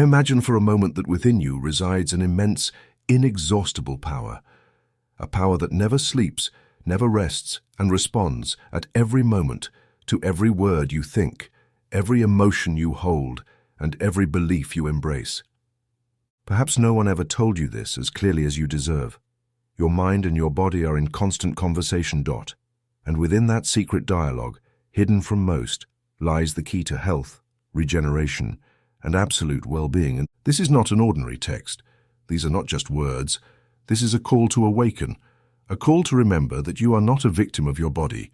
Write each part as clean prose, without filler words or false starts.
Imagine for a moment that within you resides an immense, inexhaustible power, a power that never sleeps, never rests, and responds at every moment to every word you think, every emotion you hold, and every belief you embrace. Perhaps no one ever told you this as clearly as you deserve. Your mind and your body are in constant conversation. And within that secret dialogue, hidden from most, lies the key to health, regeneration, and absolute well-being. And this is not an ordinary text. These are not just words. This is a call to awaken, a call to remember that you are not a victim of your body.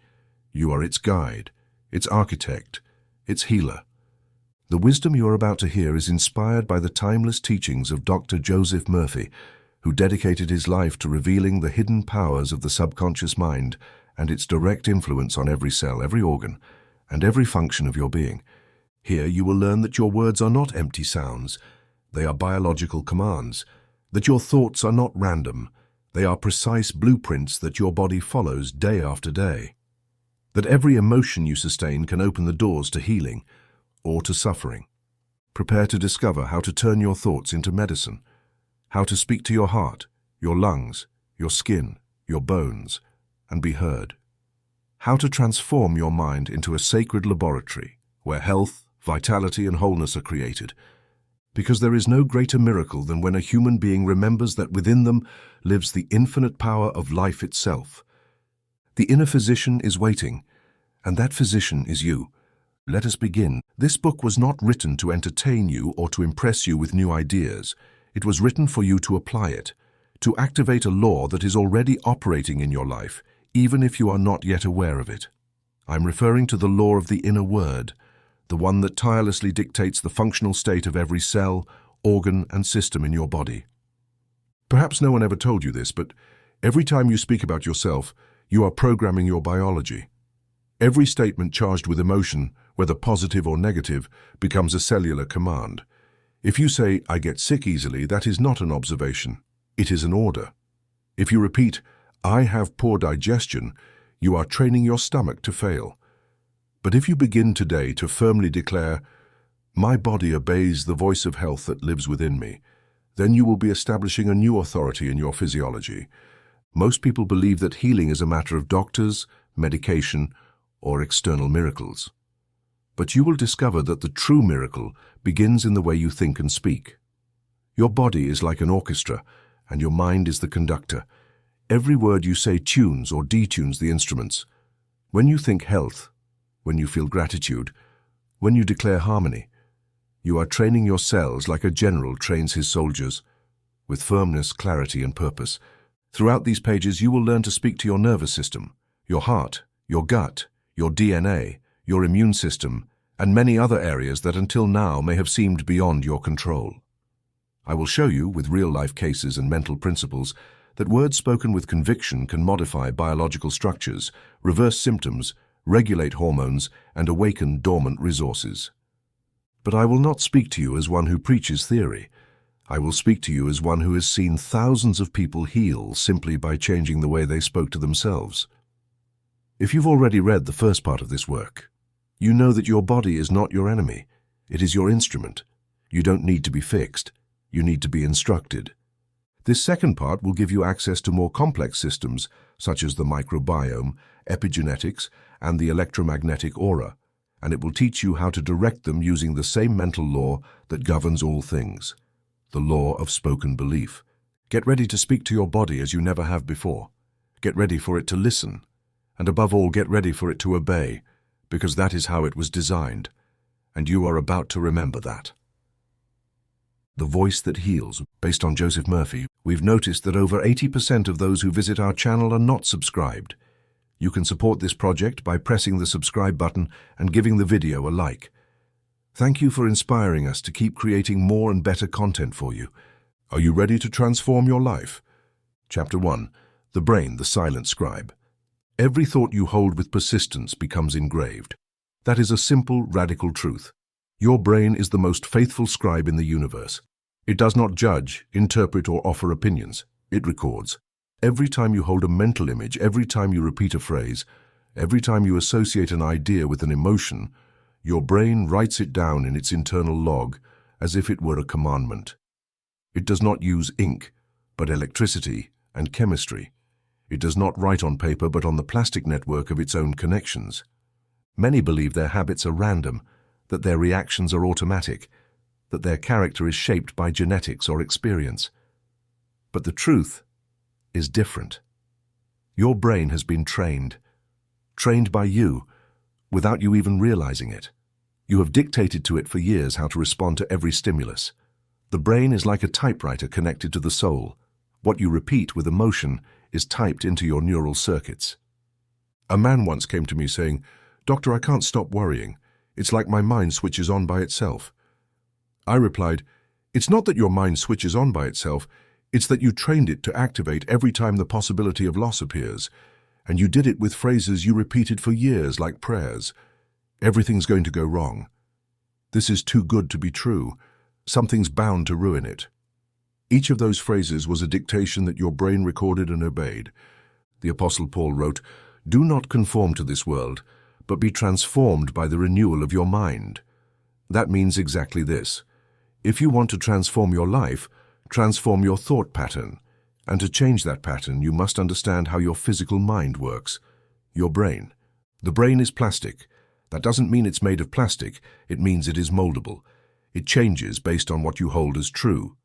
You are its guide, its architect, its healer. The wisdom you are about to hear is inspired by the timeless teachings of Dr. Joseph Murphy, who dedicated his life to revealing the hidden powers of the subconscious mind and its direct influence on every cell, every organ, and every function of your being. Here you will learn that your words are not empty sounds. They are biological commands. That your thoughts are not random. They are precise blueprints that your body follows day after day. That every emotion you sustain can open the doors to healing or to suffering. Prepare to discover how to turn your thoughts into medicine, how to speak to your heart, your lungs, your skin, your bones, and be heard. How to transform your mind into a sacred laboratory where health, vitality, and wholeness are created. Because there is no greater miracle than when a human being remembers that within them lives the infinite power of life itself. The inner physician is waiting, and that physician is you. Let us begin. This book was not written to entertain you or to impress you with new ideas. It was written for you to apply it, to activate a law that is already operating in your life, even if you are not yet aware of it. I'm referring to the law of the inner word, the one that tirelessly dictates the functional state of every cell, organ, and system in your body. Perhaps no one ever told you this, but every time you speak about yourself, you are programming your biology. Every statement charged with emotion, whether positive or negative, becomes a cellular command. If you say, "I get sick easily," that is not an observation. It is an order. If you repeat, "I have poor digestion," you are training your stomach to fail. But if you begin today to firmly declare, "My body obeys the voice of health that lives within me," then you will be establishing a new authority in your physiology. Most people believe that healing is a matter of doctors, medication, or external miracles. But you will discover that the true miracle begins in the way you think and speak. Your body is like an orchestra, and your mind is the conductor. Every word you say tunes or detunes the instruments. When you think health, when you feel gratitude, when you declare harmony, you are training your cells like a general trains his soldiers, with firmness, clarity, and purpose. Throughout these pages, you will learn to speak to your nervous system, your heart, your gut, your DNA, your immune system, and many other areas that until now may have seemed beyond your control. I will show you, with real-life cases and mental principles, that words spoken with conviction can modify biological structures, reverse symptoms, regulate hormones, and awaken dormant resources. But I will not speak to you as one who preaches theory. I will speak to you as one who has seen thousands of people heal simply by changing the way they spoke to themselves. If you've already read the first part of this work, you know that your body is not your enemy. It is your instrument. You don't need to be fixed. You need to be instructed. This second part will give you access to more complex systems, such as the microbiome, epigenetics, and the electromagnetic aura, and it will teach you how to direct them using the same mental law that governs all things, the law of spoken belief. Get ready to speak to your body as you never have before. Get ready for it to listen, and above all, get ready for it to obey, because that is how it was designed, and you are about to remember that. The Voice That Heals, based on Joseph Murphy. We've noticed that over 80% of those who visit our channel are not subscribed. You can support this project by pressing the subscribe button and giving the video a like. Thank you for inspiring us to keep creating more and better content for you. Are you ready to transform your life? Chapter 1. The Brain, the Silent Scribe. Every thought you hold with persistence becomes engraved. That is a simple, radical truth. Your brain is the most faithful scribe in the universe. It does not judge, interpret, or offer opinions. It records. Every time you hold a mental image, every time you repeat a phrase, every time you associate an idea with an emotion, your brain writes it down in its internal log, as if it were a commandment. It does not use ink, but electricity and chemistry. It does not write on paper, but on the plastic network of its own connections. Many believe their habits are random, that their reactions are automatic, that their character is shaped by genetics or experience. But the truth is different. Your brain has been trained by you, without you even realizing it. You have dictated to it for years how to respond to every stimulus. The brain is like a typewriter connected to the soul. What you repeat with emotion is typed into your neural circuits. A man once came to me saying, "Doctor, I can't stop worrying. It's like my mind switches on by itself." I replied, "It's not that your mind switches on by itself, it's that you trained it to activate every time the possibility of loss appears, and you did it with phrases you repeated for years like prayers. Everything's going to go wrong. This is too good to be true. Something's bound to ruin it." Each of those phrases was a dictation that your brain recorded and obeyed. The Apostle Paul wrote, "Do not conform to this world, but be transformed by the renewal of your mind." That means exactly this. If you want to transform your life, transform your thought pattern. And to change that pattern, you must understand how your physical mind works. Your brain. The brain is plastic. That doesn't mean it's made of plastic. It means it is moldable. It changes based on what you hold as true.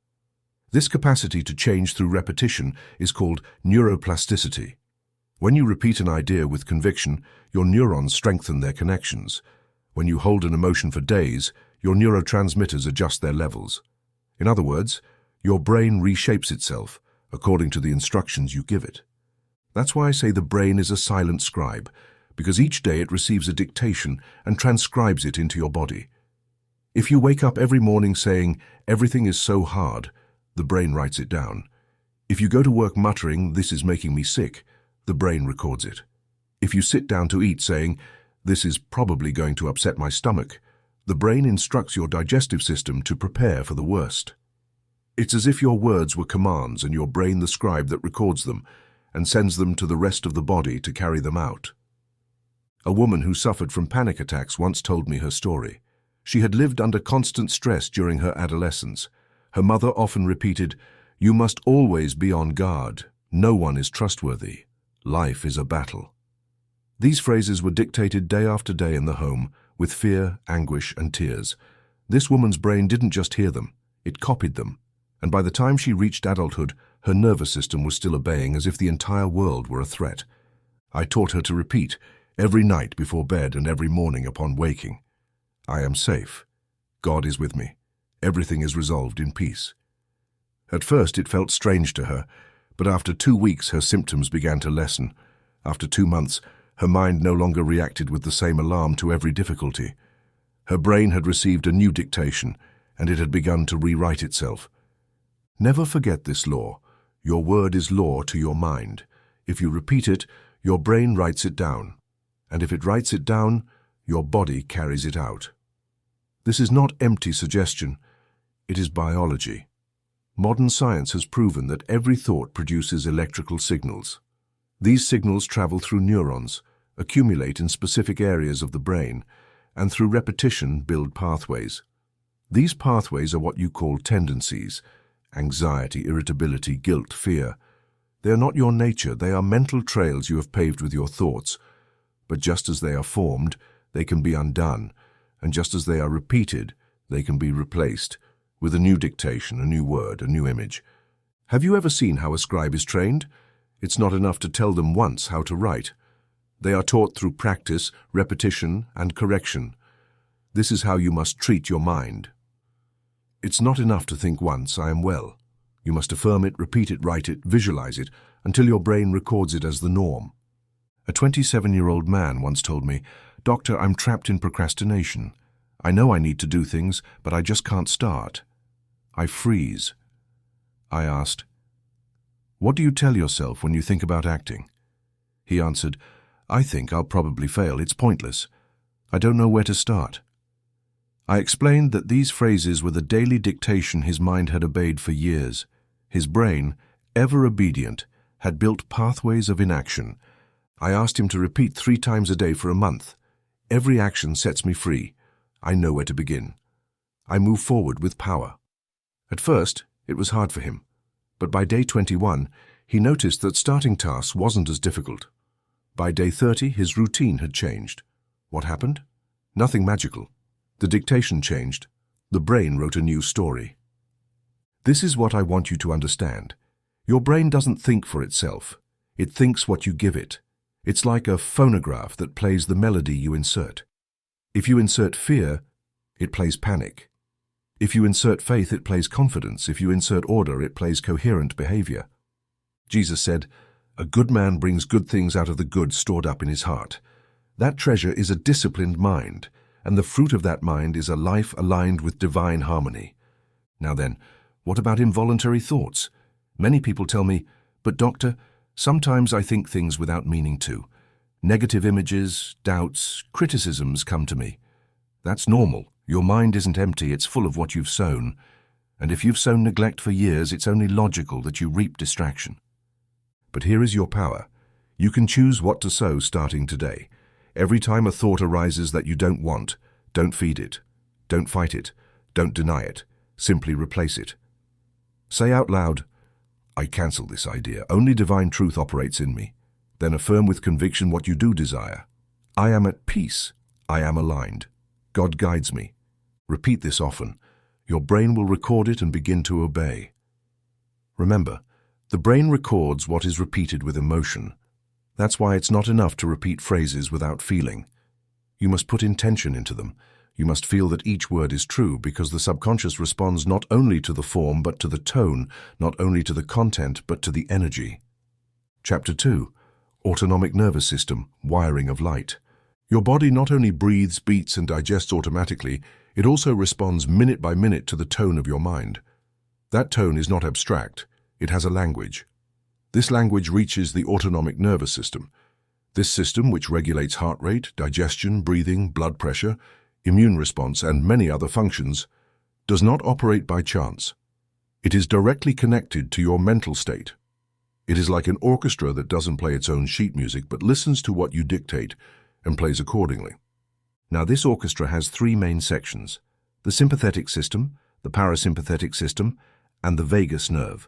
This capacity to change through repetition is called neuroplasticity. When you repeat an idea with conviction, your neurons strengthen their connections. When you hold an emotion for days, your neurotransmitters adjust their levels. In other words, your brain reshapes itself according to the instructions you give it. That's why I say the brain is a silent scribe, because each day it receives a dictation and transcribes it into your body. If you wake up every morning saying, "Everything is so hard," the brain writes it down. If you go to work muttering, "This is making me sick," the brain records it. If you sit down to eat saying, "This is probably going to upset my stomach," the brain instructs your digestive system to prepare for the worst. It's as if your words were commands and your brain the scribe that records them and sends them to the rest of the body to carry them out. A woman who suffered from panic attacks once told me her story. She had lived under constant stress during her adolescence. Her mother often repeated, "You must always be on guard. No one is trustworthy. Life is a battle." These phrases were dictated day after day in the home, with fear, anguish, and tears. This woman's brain didn't just hear them, it copied them. And by the time she reached adulthood, her nervous system was still obeying as if the entire world were a threat. I taught her to repeat, every night before bed and every morning upon waking, "I am safe. God is with me. Everything is resolved in peace." At first it felt strange to her, but after 2 weeks her symptoms began to lessen. After 2 months, her mind no longer reacted with the same alarm to every difficulty. Her brain had received a new dictation, and it had begun to rewrite itself. Never forget this law. Your word is law to your mind. If you repeat it, your brain writes it down. And if it writes it down, your body carries it out. This is not empty suggestion. It is biology. Modern science has proven that every thought produces electrical signals. These signals travel through neurons, accumulate in specific areas of the brain, and through repetition build pathways. These pathways are what you call tendencies: anxiety, irritability, guilt, fear. They are not your nature, they are mental trails you have paved with your thoughts. But just as they are formed, they can be undone, and just as they are repeated, they can be replaced with a new dictation, a new word, a new image. Have you ever seen how a scribe is trained? It's not enough to tell them once how to write. They are taught through practice, repetition, and correction. This is how you must treat your mind. It's not enough to think once, "I am well." You must affirm it, repeat it, write it, visualize it, until your brain records it as the norm. A 27-year-old man once told me, "Doctor, I'm trapped in procrastination. I know I need to do things, but I just can't start. I freeze." I asked, "What do you tell yourself when you think about acting?" He answered, "I think I'll probably fail. It's pointless. I don't know where to start." I explained that these phrases were the daily dictation his mind had obeyed for years. His brain, ever obedient, had built pathways of inaction. I asked him to repeat 3 times a day for a month. "Every action sets me free. I know where to begin." I move forward with power. At first, it was hard for him, but by day 21, he noticed that starting tasks wasn't as difficult. By day 30, his routine had changed. What happened? Nothing magical. The dictation changed. The brain wrote a new story. This is what I want you to understand. Your brain doesn't think for itself. It thinks what you give it. It's like a phonograph that plays the melody you insert. If you insert fear, it plays panic. If you insert faith, it plays confidence. If you insert order, it plays coherent behavior. Jesus said, "A good man brings good things out of the good stored up in his heart." That treasure is a disciplined mind, and the fruit of that mind is a life aligned with divine harmony. Now then, what about involuntary thoughts? Many people tell me, "But doctor, sometimes I think things without meaning to. Negative images, doubts, criticisms come to me." That's normal. Your mind isn't empty, it's full of what you've sown. And if you've sown neglect for years, it's only logical that you reap distraction. But here is your power. You can choose what to sow starting today. Every time a thought arises that you don't want, don't feed it. Don't fight it. Don't deny it. Simply replace it. Say out loud, "I cancel this idea. Only divine truth operates in me." Then affirm with conviction what you do desire. "I am at peace. I am aligned. God guides me." Repeat this often. Your brain will record it and begin to obey. Remember, the brain records what is repeated with emotion. That's why it's not enough to repeat phrases without feeling. You must put intention into them. You must feel that each word is true, because the subconscious responds not only to the form but to the tone, not only to the content but to the energy. Chapter 2. Autonomic nervous system, wiring of light. Your body not only breathes, beats, and digests automatically, it also responds minute by minute to the tone of your mind. That tone is not abstract. It has a language. This language reaches the autonomic nervous system. This system, which regulates heart rate, digestion, breathing, blood pressure, immune response, and many other functions, does not operate by chance. It is directly connected to your mental state. It is like an orchestra that doesn't play its own sheet music but listens to what you dictate and plays accordingly. Now, this orchestra has three main sections: the sympathetic system, the parasympathetic system, and the vagus nerve.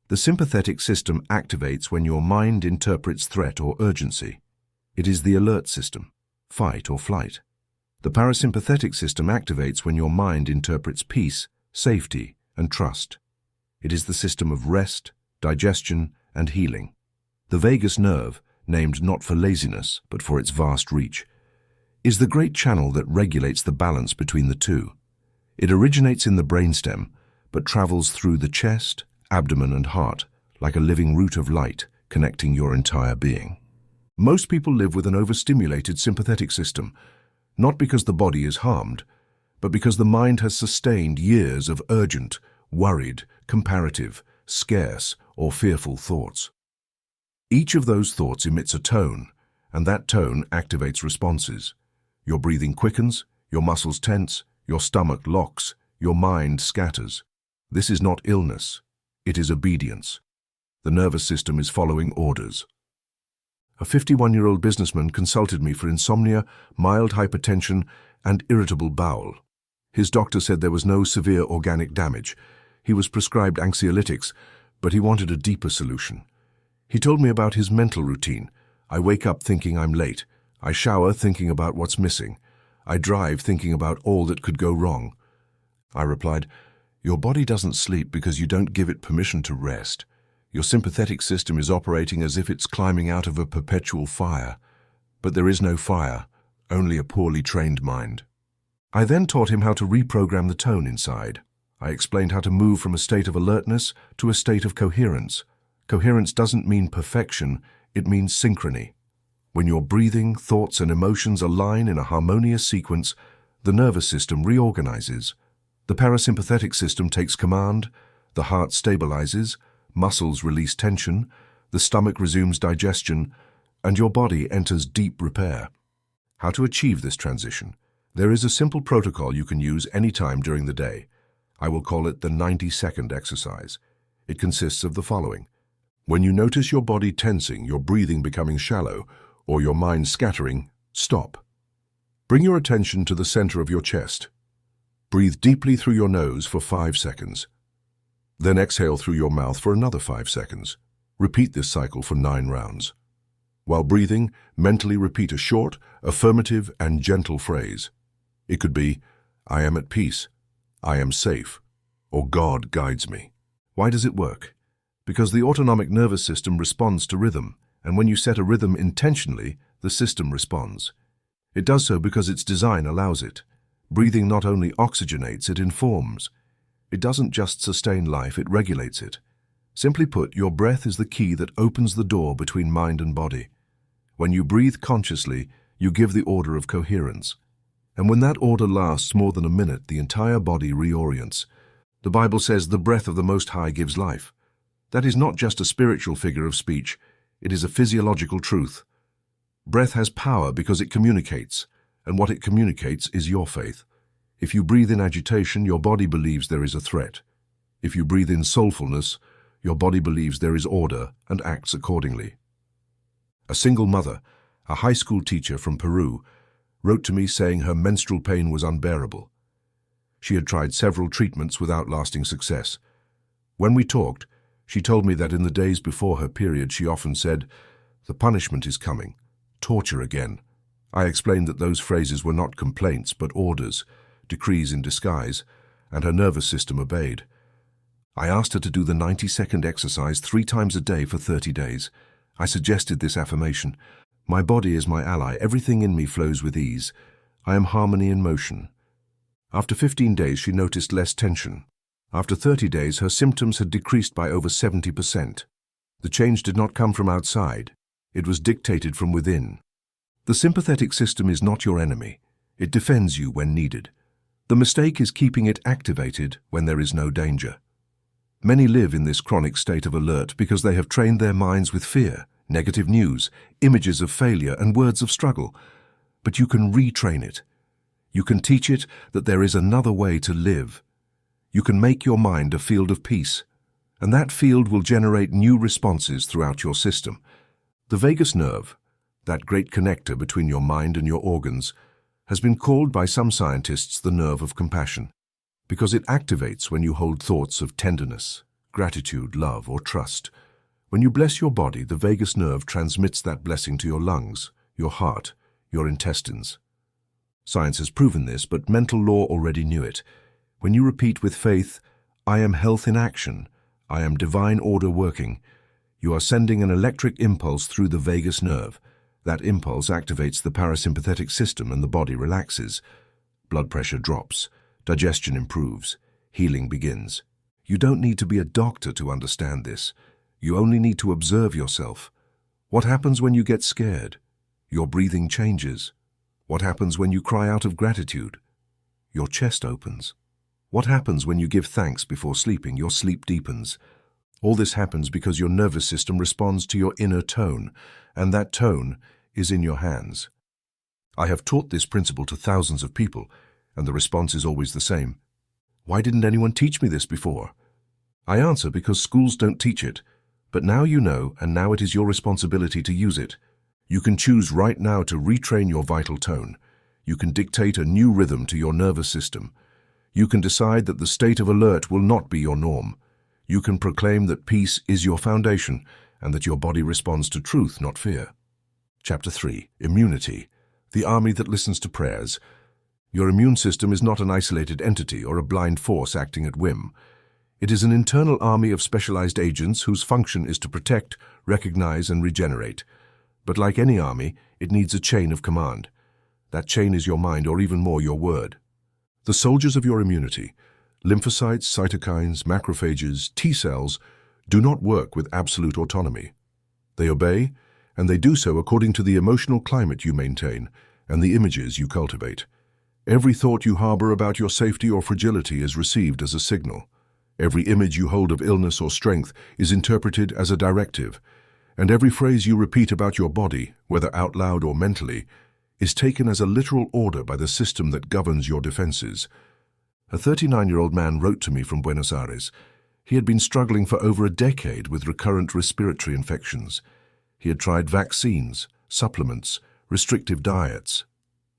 The sympathetic system activates when your mind interprets threat or urgency. It is the alert system, fight or flight. The parasympathetic system activates when your mind interprets peace, safety, and trust. It is the system of rest, digestion, and healing. The vagus nerve, named not for laziness but for its vast reach, is the great channel that regulates the balance between the two. It originates in the brainstem, but travels through the chest, abdomen, and heart, like a living root of light connecting your entire being. Most people live with an overstimulated sympathetic system, not because the body is harmed, but because the mind has sustained years of urgent, worried, comparative, scarce, or fearful thoughts. Each of those thoughts emits a tone, and that tone activates responses. Your breathing quickens, your muscles tense, your stomach locks, your mind scatters. This is not illness, it is obedience. The nervous system is following orders. A 51-year-old businessman consulted me for insomnia, mild hypertension, and irritable bowel. His doctor said there was no severe organic damage. He was prescribed anxiolytics, but he wanted a deeper solution. He told me about his mental routine. I wake up thinking I'm late. I shower thinking about what's missing. I drive thinking about all that could go wrong. I replied, "Your body doesn't sleep because you don't give it permission to rest. Your sympathetic system is operating as if it's climbing out of a perpetual fire. But there is no fire, only a poorly trained mind." I then taught him how to reprogram the tone inside. I explained how to move from a state of alertness to a state of coherence. Coherence doesn't mean perfection, it means synchrony. When your breathing, thoughts, and emotions align in a harmonious sequence, the nervous system reorganizes. The parasympathetic system takes command, the heart stabilizes, muscles release tension, the stomach resumes digestion, and your body enters deep repair. How to achieve this transition? There is a simple protocol you can use anytime during the day. I will call it the 90-second exercise. It consists of the following. When you notice your body tensing, your breathing becoming shallow, or your mind scattering, stop. Bring your attention to the center of your chest. Breathe deeply through your nose for 5 seconds. Then exhale through your mouth for another 5 seconds. Repeat this cycle for 9 rounds. While breathing, mentally repeat a short, affirmative, and gentle phrase. It could be, I am at peace, I am safe, or God guides me. Why does it work? Because the autonomic nervous system responds to rhythm, and when you set a rhythm intentionally, the system responds. It does so because its design allows it. Breathing not only oxygenates, it informs. It doesn't just sustain life, it regulates it. Simply put, your breath is the key that opens the door between mind and body. When you breathe consciously, you give the order of coherence. And when that order lasts more than a minute, the entire body reorients. The Bible says the breath of the Most High gives life. That is not just a spiritual figure of speech, it is a physiological truth. Breath has power because it communicates, and what it communicates is your faith. If you breathe in agitation, your body believes there is a threat. If you breathe in soulfulness, your body believes there is order and acts accordingly. A single mother, a high school teacher from Peru, wrote to me saying her menstrual pain was unbearable. She had tried several treatments without lasting success. When we talked, she told me that in the days before her period she often said, "The punishment is coming, torture again." I explained that those phrases were not complaints but orders, decrees in disguise, and her nervous system obeyed. I asked her to do the 90-second exercise 3 times a day for 30 days. I suggested this affirmation: my body is my ally, everything in me flows with ease. I am harmony in motion. After 15 days, she noticed less tension. After 30 days, her symptoms had decreased by over 70%. The change did not come from outside. It was dictated from within. The sympathetic system is not your enemy. It defends you when needed. The mistake is keeping it activated when there is no danger. Many live in this chronic state of alert because they have trained their minds with fear, negative news, images of failure, and words of struggle. But you can retrain it. You can teach it that there is another way to live. You can make your mind a field of peace, and that field will generate new responses throughout your system. The vagus nerve, that great connector between your mind and your organs, has been called by some scientists the nerve of compassion, because it activates when you hold thoughts of tenderness, gratitude, love, or trust. When you bless your body, the vagus nerve transmits that blessing to your lungs, your heart, your intestines. Science has proven this, but mental law already knew it. When you repeat with faith, "I am health in action, I am divine order working," you are sending an electric impulse through the vagus nerve. That impulse activates the parasympathetic system and the body relaxes. Blood pressure drops, digestion improves, healing begins. You don't need to be a doctor to understand this. You only need to observe yourself. What happens when you get scared? Your breathing changes. What happens when you cry out of gratitude? Your chest opens. What happens when you give thanks before sleeping? Your sleep deepens. All this happens because your nervous system responds to your inner tone, and that tone is in your hands. I have taught this principle to thousands of people, and the response is always the same. Why didn't anyone teach me this before? I answer because schools don't teach it, but now you know, and now it is your responsibility to use it. You can choose right now to retrain your vital tone. You can dictate a new rhythm to your nervous system. You can decide that the state of alert will not be your norm. You can proclaim that peace is your foundation and that your body responds to truth, not fear. Chapter 3. Immunity. The army that listens to prayers. Your immune system is not an isolated entity or a blind force acting at whim. It is an internal army of specialized agents whose function is to protect, recognize, and regenerate. But like any army, it needs a chain of command. That chain is your mind, or even more, your word. The soldiers of your immunity, lymphocytes, cytokines, macrophages, T cells, do not work with absolute autonomy. They obey, and they do so according to the emotional climate you maintain and the images you cultivate. Every thought you harbor about your safety or fragility is received as a signal. Every image you hold of illness or strength is interpreted as a directive, and every phrase you repeat about your body, whether out loud or mentally, is taken as a literal order by the system that governs your defenses. A 39-year-old man wrote to me from Buenos Aires. He had been struggling for over a decade with recurrent respiratory infections. He had tried vaccines, supplements, restrictive diets.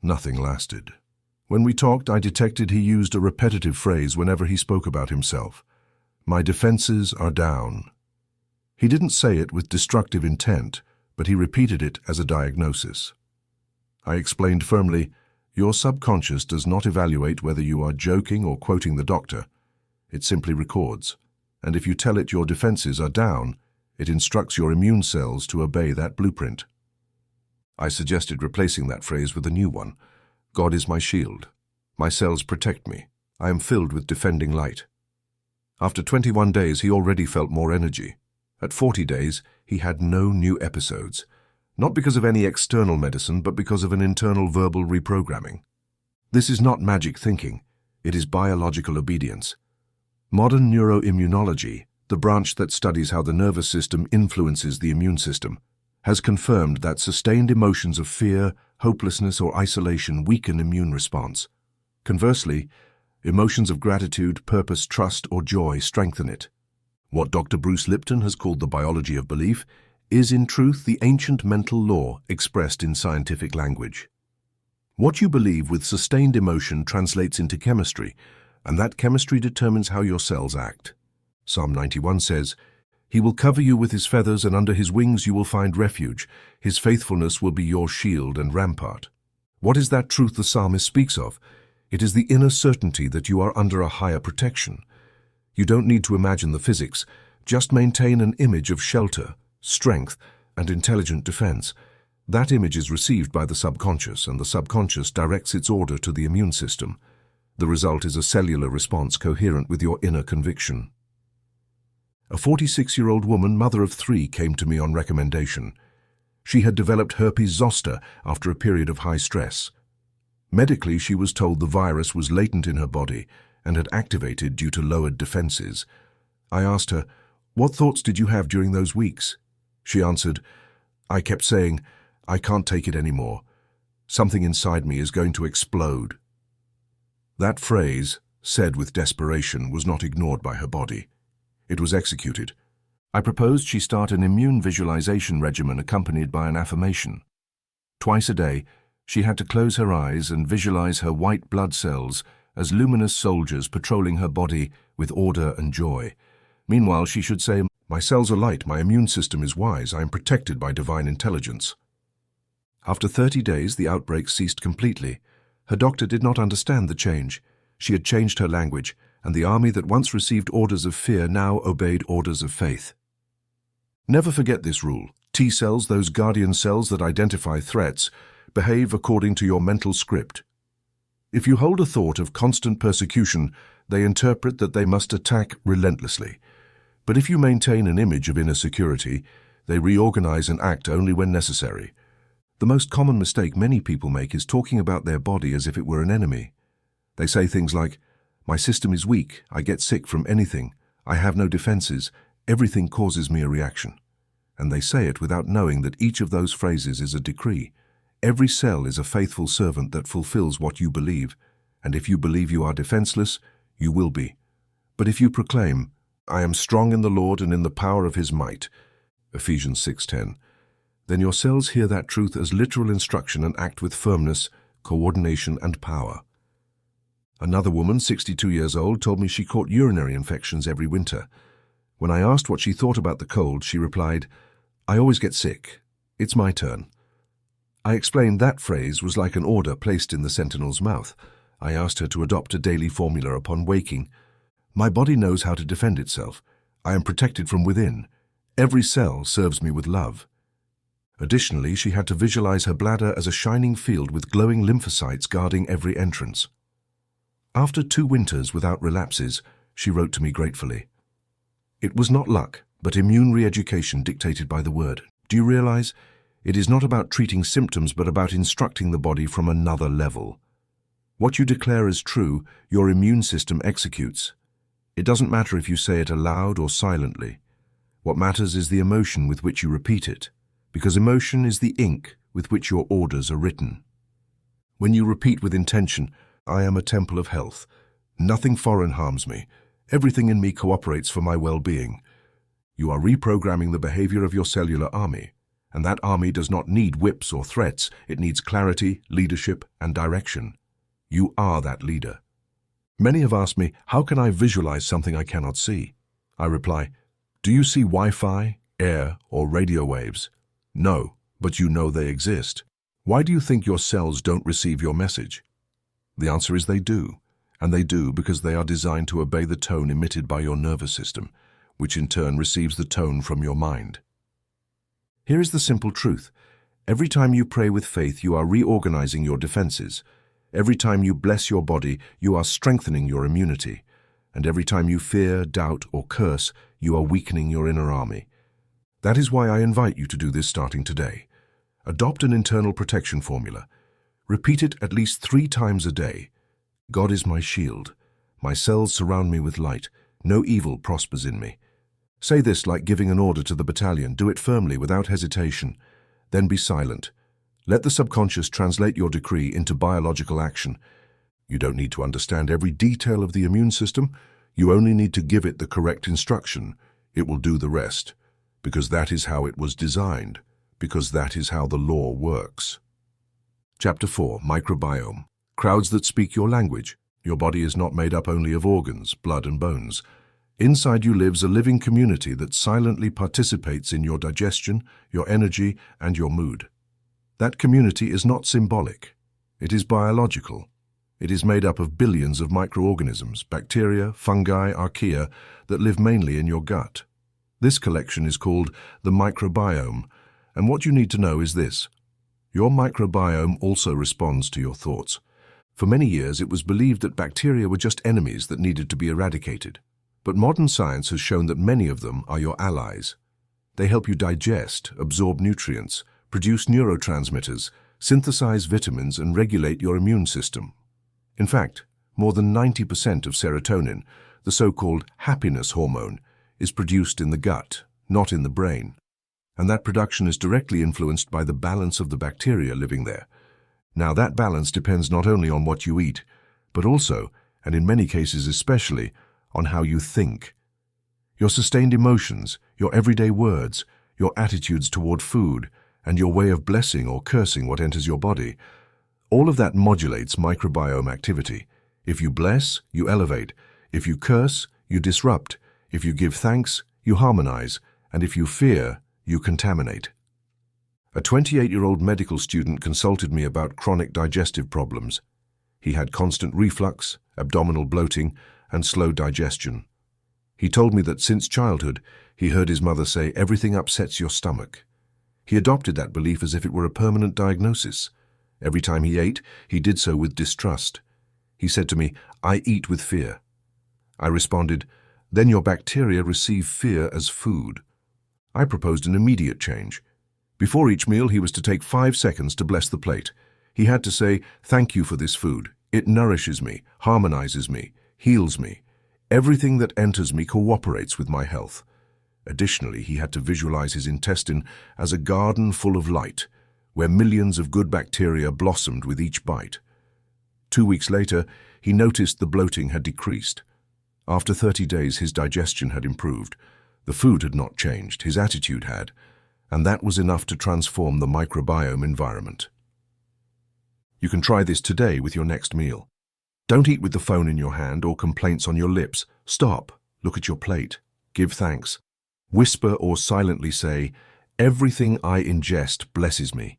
Nothing lasted. When we talked, I detected he used a repetitive phrase whenever he spoke about himself. My defenses are down. He didn't say it with destructive intent, but he repeated it as a diagnosis. I explained firmly, your subconscious does not evaluate whether you are joking or quoting the doctor. It simply records. And if you tell it your defenses are down, it instructs your immune cells to obey that blueprint. I suggested replacing that phrase with a new one. God is my shield. My cells protect me. I am filled with defending light. After 21 days, he already felt more energy. At 40 days, he had no new episodes. Not because of any external medicine, but because of an internal verbal reprogramming. This is not magic thinking. It is biological obedience. Modern neuroimmunology, the branch that studies how the nervous system influences the immune system, has confirmed that sustained emotions of fear, hopelessness, or isolation weaken immune response. Conversely, emotions of gratitude, purpose, trust, or joy strengthen it. What Dr. Bruce Lipton has called the biology of belief is in truth the ancient mental law expressed in scientific language. What you believe with sustained emotion translates into chemistry, and that chemistry determines how your cells act. Psalm 91 says, He will cover you with his feathers, and under his wings you will find refuge. His faithfulness will be your shield and rampart. What is that truth the psalmist speaks of? It is the inner certainty that you are under a higher protection. You don't need to imagine the physics. Just maintain an image of shelter, strength, and intelligent defense. That image is received by the subconscious, and the subconscious directs its order to the immune system. The result is a cellular response coherent with your inner conviction. A 46-year-old woman, mother of 3, came to me on recommendation. She had developed herpes zoster after a period of high stress. Medically, she was told the virus was latent in her body and had activated due to lowered defenses. I asked her, "What thoughts did you have during those weeks?" She answered, "I kept saying, I can't take it anymore. Something inside me is going to explode." That phrase, said with desperation, was not ignored by her body. It was executed. I proposed she start an immune visualization regimen accompanied by an affirmation. Twice a day, she had to close her eyes and visualize her white blood cells as luminous soldiers patrolling her body with order and joy. Meanwhile, she should say, "My cells are light, my immune system is wise, I am protected by divine intelligence." After 30 days, the outbreak ceased completely. Her doctor did not understand the change. She had changed her language, and the army that once received orders of fear now obeyed orders of faith. Never forget this rule. T cells, those guardian cells that identify threats, behave according to your mental script. If you hold a thought of constant persecution, they interpret that they must attack relentlessly. But if you maintain an image of inner security, they reorganize and act only when necessary. The most common mistake many people make is talking about their body as if it were an enemy. They say things like, "My system is weak, I get sick from anything, I have no defenses, everything causes me a reaction." And they say it without knowing that each of those phrases is a decree. Every cell is a faithful servant that fulfills what you believe, and if you believe you are defenseless, you will be. But if you proclaim, "I am strong in the Lord and in the power of his might," Ephesians 6:10, then your cells hear that truth as literal instruction and act with firmness, coordination, and power. Another woman, 62 years old, told me she caught urinary infections every winter. When I asked what she thought about the cold, she replied, "I always get sick. It's my turn." I explained that phrase was like an order placed in the sentinel's mouth. I asked her to adopt a daily formula upon waking. "My body knows how to defend itself. I am protected from within. Every cell serves me with love." Additionally, she had to visualize her bladder as a shining field with glowing lymphocytes guarding every entrance. After 2 winters without relapses, she wrote to me gratefully. "It was not luck, but immune re-education dictated by the word. Do you realize? It is not about treating symptoms, but about instructing the body from another level. What you declare as true, your immune system executes. It doesn't matter if you say it aloud or silently. What matters is the emotion with which you repeat it, because emotion is the ink with which your orders are written. When you repeat with intention, 'I am a temple of health. Nothing foreign harms me. Everything in me cooperates for my well-being,' you are reprogramming the behavior of your cellular army. And that army does not need whips or threats. It needs clarity, leadership, and direction. You are that leader. Many have asked me, how can I visualize something I cannot see? I reply, do you see Wi-Fi, air, or radio waves? No, but you know they exist. Why do you think your cells don't receive your message? The answer is they do, and they do because they are designed to obey the tone emitted by your nervous system, which in turn receives the tone from your mind. Here is the simple truth. Every time you pray with faith, you are reorganizing your defenses. Every time you bless your body, you are strengthening your immunity. And every time you fear, doubt, or curse, you are weakening your inner army. That is why I invite you to do this starting today. Adopt an internal protection formula. Repeat it at least 3 times a day. God is my shield. My cells surround me with light. No evil prospers in me. Say this like giving an order to the battalion. Do it firmly, without hesitation. Then be silent. Let the subconscious translate your decree into biological action. You don't need to understand every detail of the immune system. You only need to give it the correct instruction. It will do the rest. Because that is how it was designed. Because that is how the law works. Chapter 4, Microbiome. Crowds that speak your language. Your body is not made up only of organs, blood and bones. Inside you lives a living community that silently participates in your digestion, your energy, and your mood. That community is not symbolic. It is biological. It is made up of billions of microorganisms, bacteria, fungi, archaea, that live mainly in your gut. This collection is called the microbiome, and what you need to know is this. Your microbiome also responds to your thoughts. For many years, it was believed that bacteria were just enemies that needed to be eradicated. But modern science has shown that many of them are your allies. They help you digest, absorb nutrients, produce neurotransmitters, synthesize vitamins, and regulate your immune system. In fact, more than 90% of serotonin, the so-called happiness hormone, is produced in the gut, not in the brain. And that production is directly influenced by the balance of the bacteria living there. Now, that balance depends not only on what you eat, but also, and in many cases especially, on how you think. Your sustained emotions, your everyday words, your attitudes toward food, and your way of blessing or cursing what enters your body, all of that modulates microbiome activity. If you bless, you elevate. If you curse, you disrupt. If you give thanks, you harmonize. And if you fear, you contaminate. A 28-year-old medical student consulted me about chronic digestive problems. He had constant reflux, abdominal bloating, and slow digestion. He told me that since childhood, he heard his mother say, "Everything upsets your stomach." He adopted that belief as if it were a permanent diagnosis. Every time he ate, he did so with distrust. He said to me, "I eat with fear." I responded, "Then your bacteria receive fear as food." I proposed an immediate change. Before each meal, he was to take 5 seconds to bless the plate. He had to say, "Thank you for this food. It nourishes me, harmonizes me, heals me. Everything that enters me cooperates with my health." Additionally, he had to visualize his intestine as a garden full of light, where millions of good bacteria blossomed with each bite. 2 weeks later, he noticed the bloating had decreased. After 30 days, his digestion had improved. The food had not changed, his attitude had, and that was enough to transform the microbiome environment. You can try this today with your next meal. Don't eat with the phone in your hand or complaints on your lips. Stop, look at your plate, give thanks. Whisper or silently say, "Everything I ingest blesses me.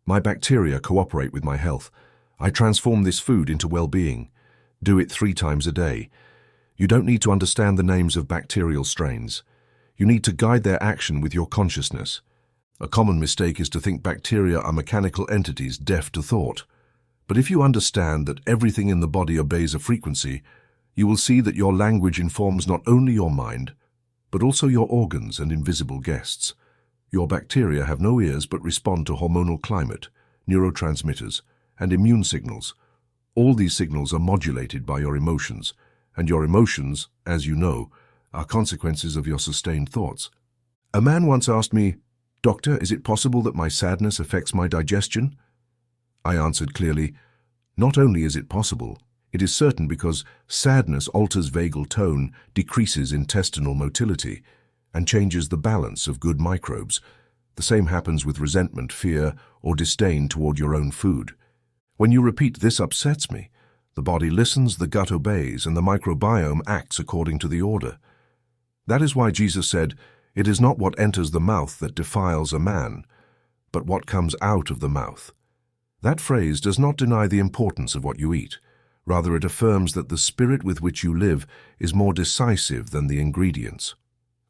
My bacteria cooperate with my health. I transform this food into well-being." Do it 3 times a day. You don't need to understand the names of bacterial strains. You need to guide their action with your consciousness. A common mistake is to think bacteria are mechanical entities deaf to thought. But if you understand that everything in the body obeys a frequency, you will see that your language informs not only your mind, but also your organs and invisible guests. Your bacteria have no ears but respond to hormonal climate, neurotransmitters, and immune signals. All these signals are modulated by your emotions, and your emotions, as you know, are consequences of your sustained thoughts. A man once asked me, "Doctor, is it possible that my sadness affects my digestion?" I answered clearly, "Not only is it possible, it is certain because sadness alters vagal tone, decreases intestinal motility, and changes the balance of good microbes. The same happens with resentment, fear, or disdain toward your own food. When you repeat, 'This upsets me,' The body listens, the gut obeys, and the microbiome acts according to the order. That is why Jesus said, "It is not what enters the mouth that defiles a man, but what comes out of the mouth." That phrase does not deny the importance of what you eat. Rather, it affirms that the spirit with which you live is more decisive than the ingredients.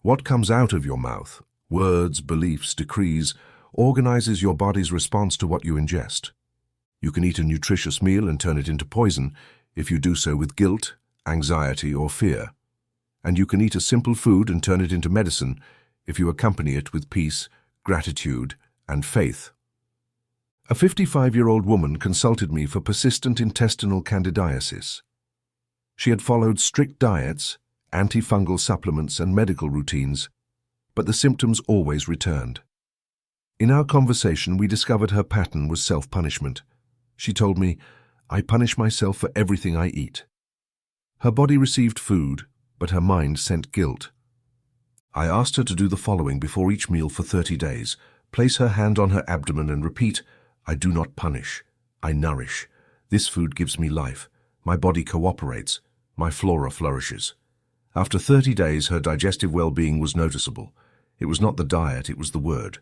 What comes out of your mouth, words, beliefs, decrees, organizes your body's response to what you ingest. You can eat a nutritious meal and turn it into poison if you do so with guilt, anxiety, or fear. And you can eat a simple food and turn it into medicine if you accompany it with peace, gratitude, and faith. A 55-year-old woman consulted me for persistent intestinal candidiasis. She had followed strict diets, antifungal supplements, and medical routines, but the symptoms always returned. In our conversation, we discovered her pattern was self-punishment. She told me, "I punish myself for everything I eat." Her body received food, but her mind sent guilt. I asked her to do the following before each meal for 30 days. Place her hand on her abdomen and repeat, "I do not punish. I nourish. This food gives me life. My body cooperates. My flora flourishes." After 30 days, her digestive well-being was noticeable. It was not the diet, it was the word.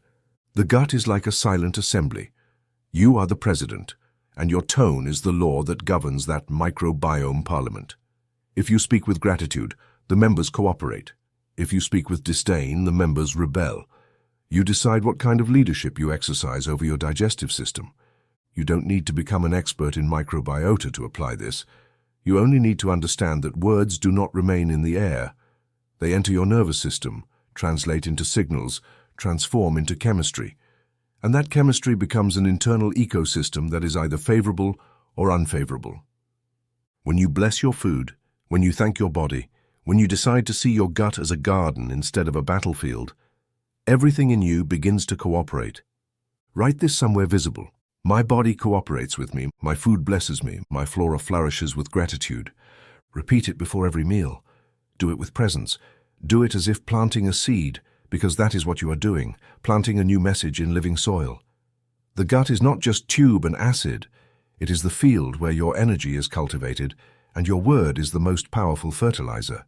The gut is like a silent assembly. You are the president, and your tone is the law that governs that microbiome parliament. If you speak with gratitude, the members cooperate. If you speak with disdain, the members rebel. You decide what kind of leadership you exercise over your digestive system. You don't need to become an expert in microbiota to apply this. You only need to understand that words do not remain in the air. They enter your nervous system, translate into signals, transform into chemistry. And that chemistry becomes an internal ecosystem that is either favorable or unfavorable. When you bless your food, when you thank your body, when you decide to see your gut as a garden instead of a battlefield, everything in you begins to cooperate. Write this somewhere visible. My body cooperates with me, my food blesses me, my flora flourishes with gratitude. Repeat it before every meal. Do it with presence. Do it as if planting a seed, because that is what you are doing, planting a new message in living soil. The gut is not just tube and acid. It is the field where your energy is cultivated, and your word is the most powerful fertilizer.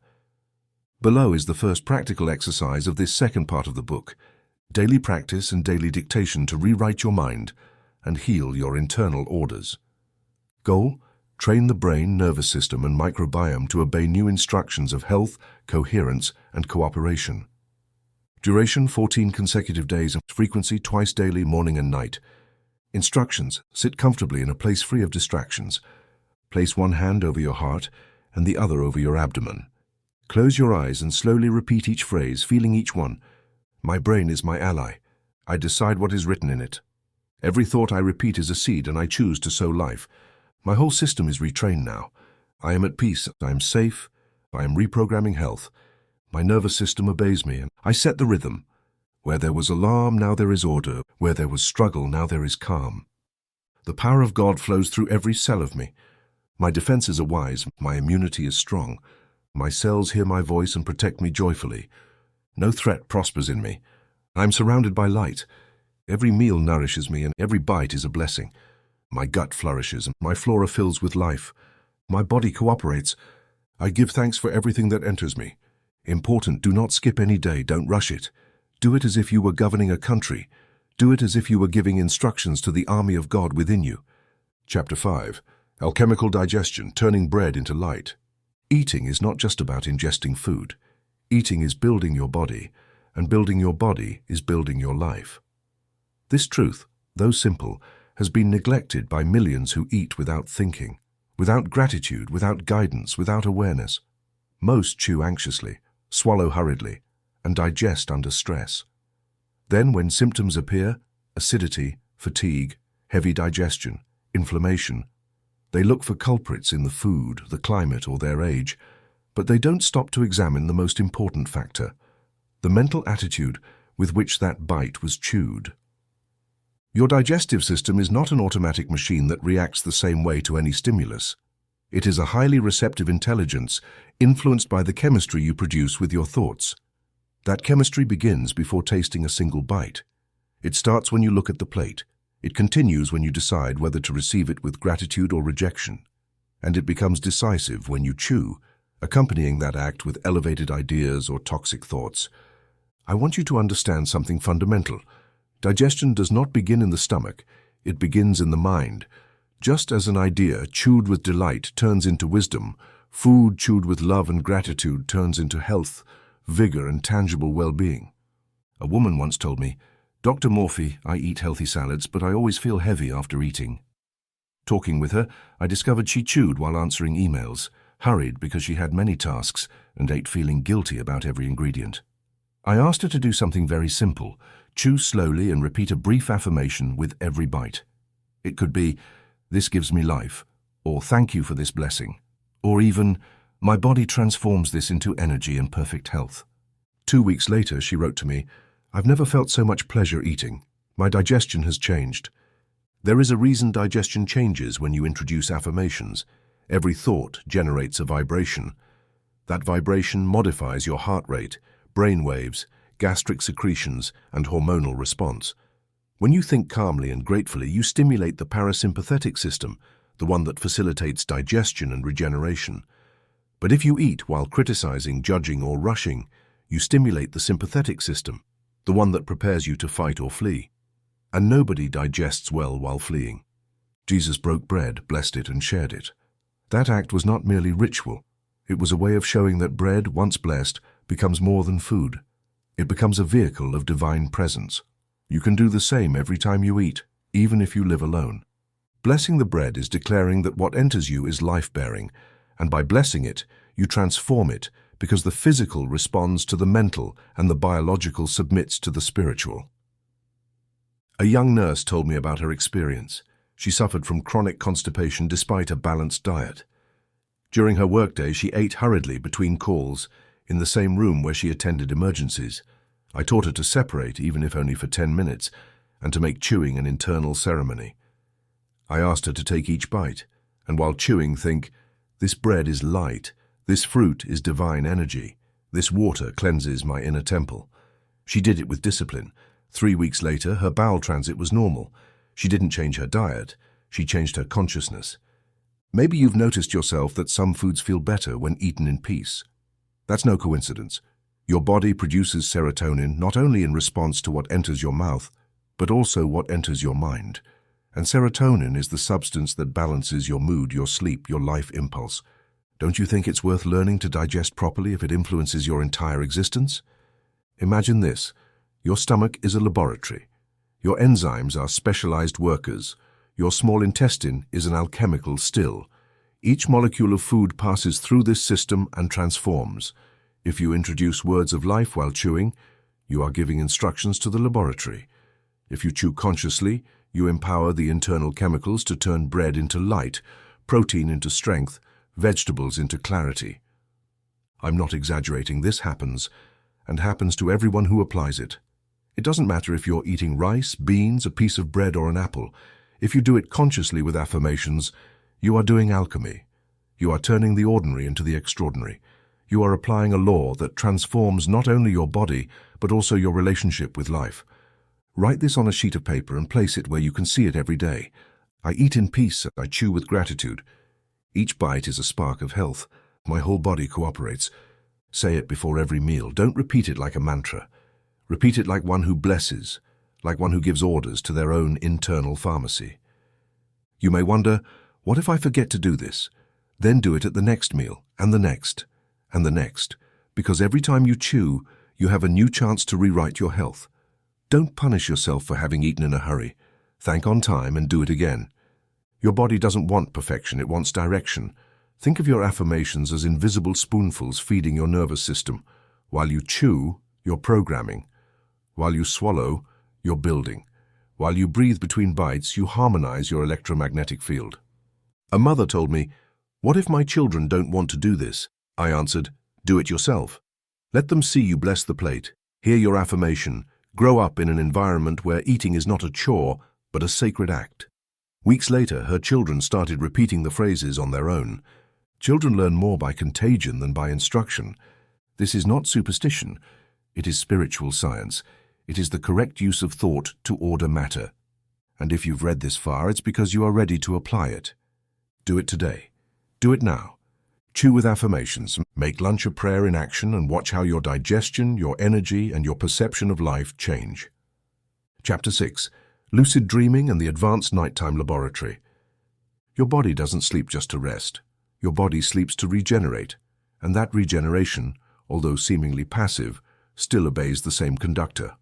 Below is the first practical exercise of this second part of the book, daily practice and daily dictation to rewrite your mind and heal your internal orders. Goal: train the brain, nervous system, and microbiome to obey new instructions of health, coherence, and cooperation. Duration: 14 consecutive days, and frequency twice daily, morning and night. Instructions: sit comfortably in a place free of distractions. Place one hand over your heart and the other over your abdomen. Close your eyes and slowly repeat each phrase, feeling each one. My brain is my ally. I decide what is written in it. Every thought I repeat is a seed, and I choose to sow life. My whole system is retrained now. I am at peace. I am safe. I am reprogramming health. My nervous system obeys me, and I set the rhythm. Where there was alarm, now there is order. Where there was struggle, now there is calm. The power of God flows through every cell of me. My defenses are wise. My immunity is strong. My cells hear my voice and protect me joyfully. No threat prospers in me. I am surrounded by light. Every meal nourishes me, and every bite is a blessing. My gut flourishes, and my flora fills with life. My body cooperates. I give thanks for everything that enters me. Important: do not skip any day, don't rush it. Do it as if you were governing a country. Do it as if you were giving instructions to the army of God within you. Chapter 5. Alchemical digestion, turning bread into light. Eating is not just about ingesting food. Eating is building your body, and building your body is building your life. This truth, though simple, has been neglected by millions who eat without thinking, without gratitude, without guidance, without awareness. Most chew anxiously, swallow hurriedly, and digest under stress. Then, when symptoms appear, acidity, fatigue, heavy digestion, inflammation, they look for culprits in the food, the climate, or their age, but they don't stop to examine the most important factor, the mental attitude with which that bite was chewed. Your digestive system is not an automatic machine that reacts the same way to any stimulus. It is a highly receptive intelligence influenced by the chemistry you produce with your thoughts. That chemistry begins before tasting a single bite. It starts when you look at the plate. It continues when you decide whether to receive it with gratitude or rejection. and it becomes decisive when you chew, accompanying that act with elevated ideas or toxic thoughts. I want you to understand something fundamental. Digestion does not begin in the stomach, it begins in the mind. Just as an idea chewed with delight turns into wisdom, food chewed with love and gratitude turns into health, vigor, and tangible well-being. A woman once told me, "Dr. Morphy, I eat healthy salads, but I always feel heavy after eating." Talking with her, I discovered she chewed while answering emails, hurried because she had many tasks, and ate feeling guilty about every ingredient. I asked her to do something very simple: chew slowly and repeat a brief affirmation with every bite. It could be, "This gives me life," or "Thank you for this blessing," or even, "My body transforms this into energy and perfect health." 2 weeks later, she wrote to me, "I've never felt so much pleasure eating. My digestion has changed." There is a reason digestion changes when you introduce affirmations. Every thought generates a vibration. That vibration modifies your heart rate, brain waves, gastric secretions, and hormonal response. When you think calmly and gratefully, you stimulate the parasympathetic system, the one that facilitates digestion and regeneration. But if you eat while criticizing, judging, or rushing, you stimulate the sympathetic system, the one that prepares you to fight or flee. And nobody digests well while fleeing. Jesus broke bread, blessed it, and shared it. That act was not merely ritual. It was a way of showing that bread, once blessed, becomes more than food. It becomes a vehicle of divine presence. You can do the same every time you eat, even if you live alone. Blessing the bread is declaring that what enters you is life-bearing, and by blessing it, you transform it, because the physical responds to the mental and the biological submits to the spiritual. A young nurse told me about her experience. She suffered from chronic constipation despite a balanced diet. During her workday, she ate hurriedly between calls, in the same room where she attended emergencies. I taught her to separate, even if only for 10 minutes, and to make chewing an internal ceremony. I asked her to take each bite, and while chewing think, "This bread is light, this fruit is divine energy, this water cleanses my inner temple." She did it with discipline. 3 weeks later, her bowel transit was normal. She didn't change her diet, she changed her consciousness. Maybe you've noticed yourself that some foods feel better when eaten in peace. That's no coincidence. Your body produces serotonin not only in response to what enters your mouth, but also what enters your mind. And serotonin is the substance that balances your mood, your sleep, your life impulse. Don't you think it's worth learning to digest properly if it influences your entire existence? Imagine this. Your stomach is a laboratory. Your enzymes are specialized workers. Your small intestine is an alchemical still. Each molecule of food passes through this system and transforms. If you introduce words of life while chewing, you are giving instructions to the laboratory. If you chew consciously, you empower the internal chemicals to turn bread into light, protein into strength, vegetables into clarity. I'm not exaggerating. This happens, and happens to everyone who applies it. It doesn't matter if you're eating rice, beans, a piece of bread, or an apple. If you do it consciously with affirmations, you are doing alchemy. You are turning the ordinary into the extraordinary. You are applying a law that transforms not only your body, but also your relationship with life. Write this on a sheet of paper and place it where you can see it every day. I eat in peace, I chew with gratitude. Each bite is a spark of health. My whole body cooperates. Say it before every meal. Don't repeat it like a mantra. Repeat it like one who blesses, like one who gives orders to their own internal pharmacy. You may wonder, what if I forget to do this? Then do it at the next meal, and the next, and the next, because every time you chew, you have a new chance to rewrite your health. Don't punish yourself for having eaten in a hurry. Thank on time and do it again. Your body doesn't want perfection, it wants direction. Think of your affirmations as invisible spoonfuls feeding your nervous system. While you chew, you're programming. While you swallow, you're building. While you breathe between bites, you harmonize your electromagnetic field. A mother told me, "What if my children don't want to do this?" I answered, "Do it yourself. Let them see you bless the plate, hear your affirmation, grow up in an environment where eating is not a chore, but a sacred act." Weeks later, her children started repeating the phrases on their own. Children learn more by contagion than by instruction. This is not superstition. It is spiritual science. It is the correct use of thought to order matter. And if you've read this far, it's because you are ready to apply it. Do it today. Do it now. Chew with affirmations, make lunch a prayer in action, and watch how your digestion, your energy, and your perception of life change. Chapter 6. Lucid Dreaming and the Advanced Nighttime Laboratory. Your body doesn't sleep just to rest. Your body sleeps to regenerate, and that regeneration, although seemingly passive, still obeys the same conductor: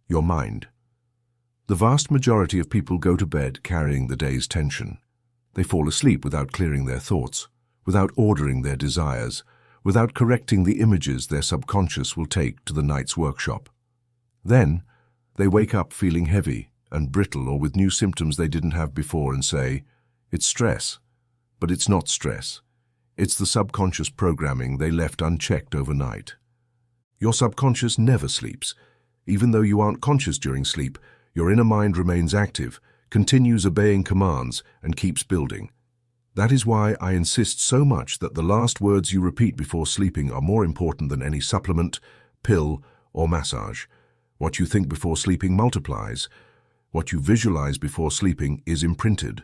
your mind. The vast majority of people go to bed carrying the day's tension. They fall asleep without clearing their thoughts, without ordering their desires, without correcting the images their subconscious will take to the night's workshop. Then, they wake up feeling heavy and brittle or with new symptoms they didn't have before and say, "It's stress." But it's not stress. It's the subconscious programming they left unchecked overnight. Your subconscious never sleeps. Even though you aren't conscious during sleep, your inner mind remains active, continues obeying commands, and keeps building. That is why I insist so much that the last words you repeat before sleeping are more important than any supplement, pill, or massage. What you think before sleeping multiplies. What you visualize before sleeping is imprinted.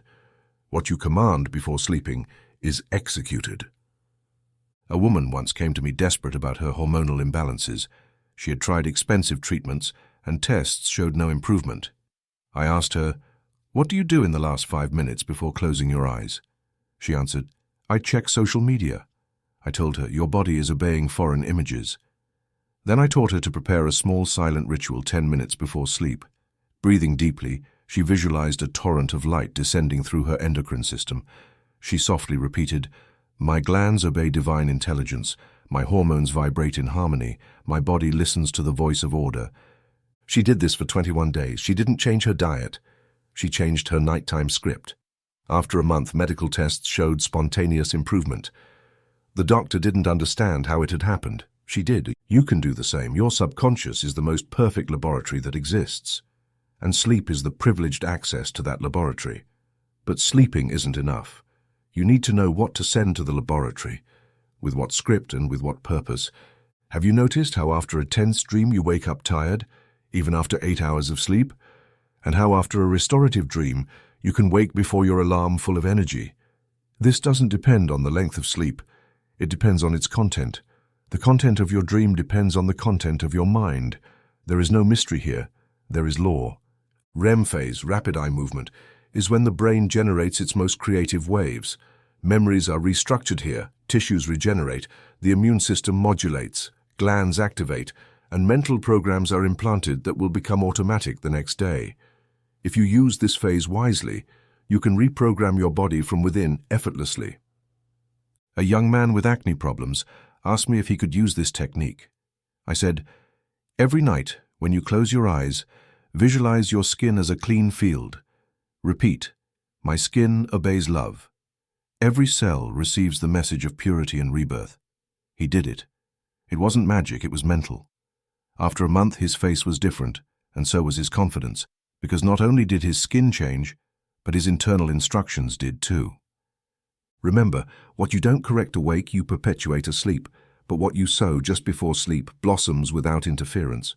What you command before sleeping is executed. A woman once came to me desperate about her hormonal imbalances. She had tried expensive treatments, and tests showed no improvement. I asked her, "What do you do in the last 5 minutes before closing your eyes?" She answered, "I check social media." I told her, "Your body is obeying foreign images." Then I taught her to prepare a small silent ritual 10 minutes before sleep. Breathing deeply, she visualized a torrent of light descending through her endocrine system. She softly repeated, "My glands obey divine intelligence. My hormones vibrate in harmony. My body listens to the voice of order." She did this for 21 days. She didn't change her diet. She changed her nighttime script. After a month, medical tests showed spontaneous improvement. The doctor didn't understand how it had happened. She did. You can do the same. Your subconscious is the most perfect laboratory that exists. And sleep is the privileged access to that laboratory. But sleeping isn't enough. You need to know what to send to the laboratory, with what script and with what purpose. Have you noticed how after a tense dream you wake up tired, even after 8 hours of sleep? And how after a restorative dream you can wake before your alarm full of energy? This doesn't depend on the length of sleep. It depends on its content. The content of your dream depends on the content of your mind. There is no mystery here. There is law. REM phase, rapid eye movement, is when the brain generates its most creative waves. Memories are restructured here, tissues regenerate, the immune system modulates, glands activate, and mental programs are implanted that will become automatic the next day. If you use this phase wisely, you can reprogram your body from within effortlessly. A young man with acne problems asked me if he could use this technique. I said, "Every night, when you close your eyes, visualize your skin as a clean field. Repeat, 'My skin obeys love.' Every cell receives the message of purity and rebirth." He did it. It wasn't magic, it was mental. After a month, his face was different, and so was his confidence, because not only did his skin change, but his internal instructions did too. Remember, what you don't correct awake, you perpetuate asleep, but what you sow just before sleep blossoms without interference.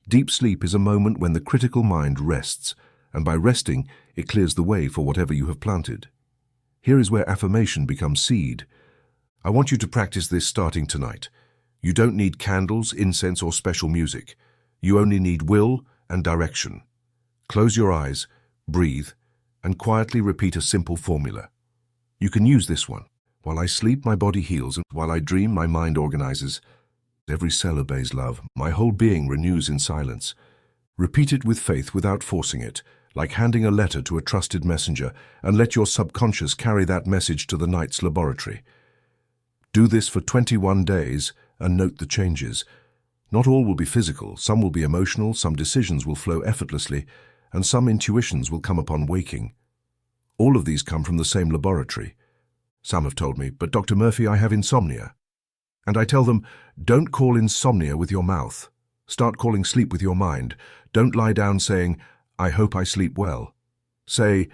Deep sleep is a moment when the critical mind rests, and by resting, it clears the way for whatever you have planted. Here is where affirmation becomes seed. I want you to practice this starting tonight. You don't need candles, incense, or special music. You only need will and direction. Close your eyes, breathe, and quietly repeat a simple formula. You can use this one. While I sleep, my body heals, and while I dream, my mind organizes. Every cell obeys love. My whole being renews in silence. Repeat it with faith without forcing it, like handing a letter to a trusted messenger, and let your subconscious carry that message to the night's laboratory. Do this for 21 days and note the changes. Not all will be physical, some will be emotional, some decisions will flow effortlessly, and some intuitions will come upon waking. All of these come from the same laboratory. Some have told me, "But Dr. Murphy, I have insomnia." And I tell them, don't call insomnia with your mouth. Start calling sleep with your mind. Don't lie down saying, "I hope I sleep well." Say,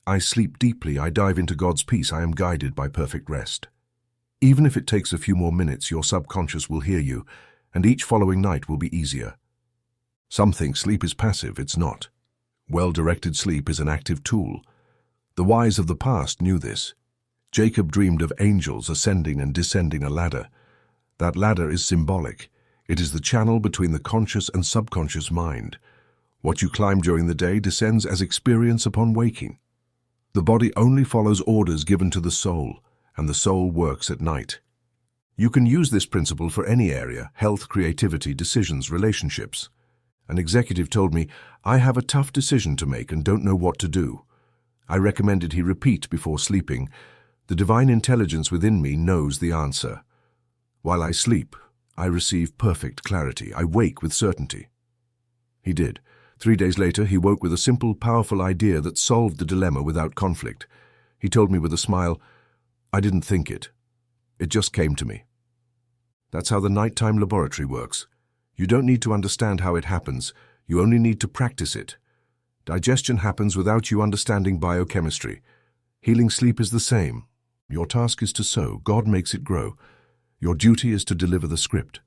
"I sleep deeply, I dive into God's peace, I am guided by perfect rest." Even if it takes a few more minutes, your subconscious will hear you, and each following night will be easier. Some think sleep is passive, it's not. Well-directed sleep is an active tool. The wise of the past knew this. Jacob dreamed of angels ascending and descending a ladder. That ladder is symbolic. It is the channel between the conscious and subconscious mind. What you climb during the day descends as experience upon waking. The body only follows orders given to the soul, and the soul works at night. You can use this principle for any area: health, creativity, decisions, relationships. An executive told me, "I have a tough decision to make and don't know what to do." I recommended he repeat before sleeping, "The divine intelligence within me knows the answer." While I sleep, I receive perfect clarity. I wake with certainty. He did. 3 days later, he woke with a simple, powerful idea that solved the dilemma without conflict. He told me with a smile, "I didn't think it. It just came to me." That's how the nighttime laboratory works. You don't need to understand how it happens. You only need to practice it. Digestion happens without you understanding biochemistry. Healing sleep is the same. Your task is to sow. God makes it grow. Your duty is to deliver the script.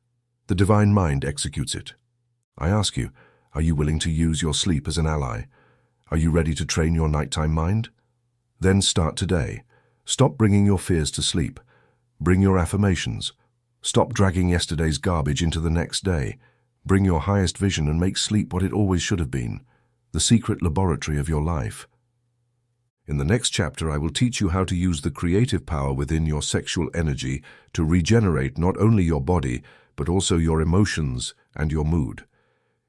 The divine mind executes it. I ask you, are you willing to use your sleep as an ally? Are you ready to train your nighttime mind? Then start today. Stop bringing your fears to sleep. Bring your affirmations. Stop dragging yesterday's garbage into the next day. Bring your highest vision and make sleep what it always should have been, the secret laboratory of your life. In the next chapter, I will teach you how to use the creative power within your sexual energy to regenerate not only your body, but also your emotions and your mood.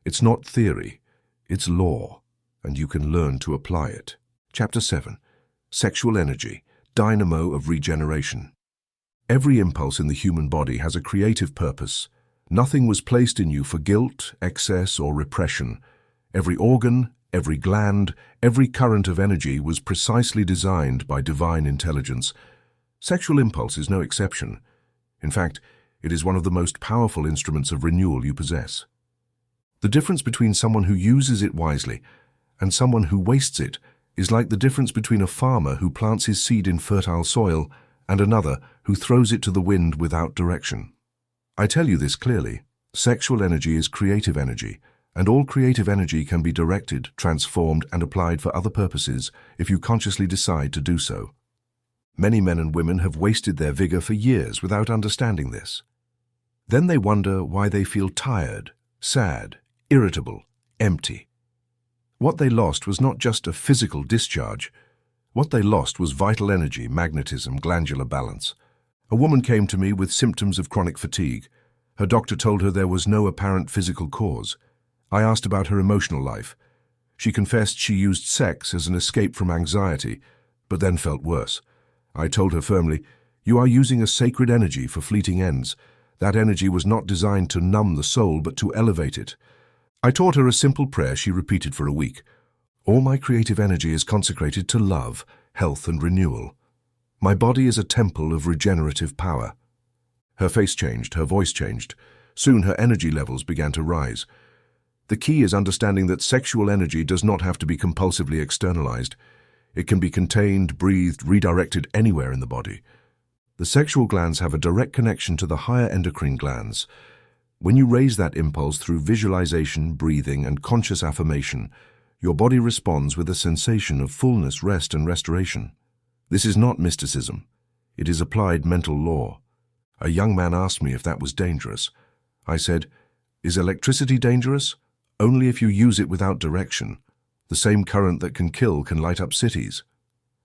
It's not theory, it's law, and you can learn to apply it. Chapter 7. Sexual Energy, Dynamo of Regeneration. Every impulse in the human body has a creative purpose. Nothing was placed in you for guilt, excess, or repression. Every organ, every gland, every current of energy was precisely designed by divine intelligence. Sexual impulse is no exception. In fact, it is one of the most powerful instruments of renewal you possess. The difference between someone who uses it wisely and someone who wastes it is like the difference between a farmer who plants his seed in fertile soil and another who throws it to the wind without direction. I tell you this clearly. Sexual energy is creative energy, and all creative energy can be directed, transformed, and applied for other purposes if you consciously decide to do so. Many men and women have wasted their vigor for years without understanding this. Then they wonder why they feel tired, sad, irritable, empty. What they lost was not just a physical discharge. What they lost was vital energy, magnetism, glandular balance. A woman came to me with symptoms of chronic fatigue. Her doctor told her there was no apparent physical cause. I asked about her emotional life. She confessed she used sex as an escape from anxiety, but then felt worse. I told her firmly, "You are using a sacred energy for fleeting ends. That energy was not designed to numb the soul, but to elevate it." I taught her a simple prayer she repeated for a week. "All my creative energy is consecrated to love, health, and renewal. My body is a temple of regenerative power." Her face changed, her voice changed. Soon her energy levels began to rise. The key is understanding that sexual energy does not have to be compulsively externalized. It can be contained, breathed, redirected anywhere in the body. The sexual glands have a direct connection to the higher endocrine glands. When you raise that impulse through visualization, breathing, and conscious affirmation, your body responds with a sensation of fullness, rest, and restoration. This is not mysticism. It is applied mental law. A young man asked me if that was dangerous. I said, "Is electricity dangerous? Only if you use it without direction. The same current that can kill can light up cities.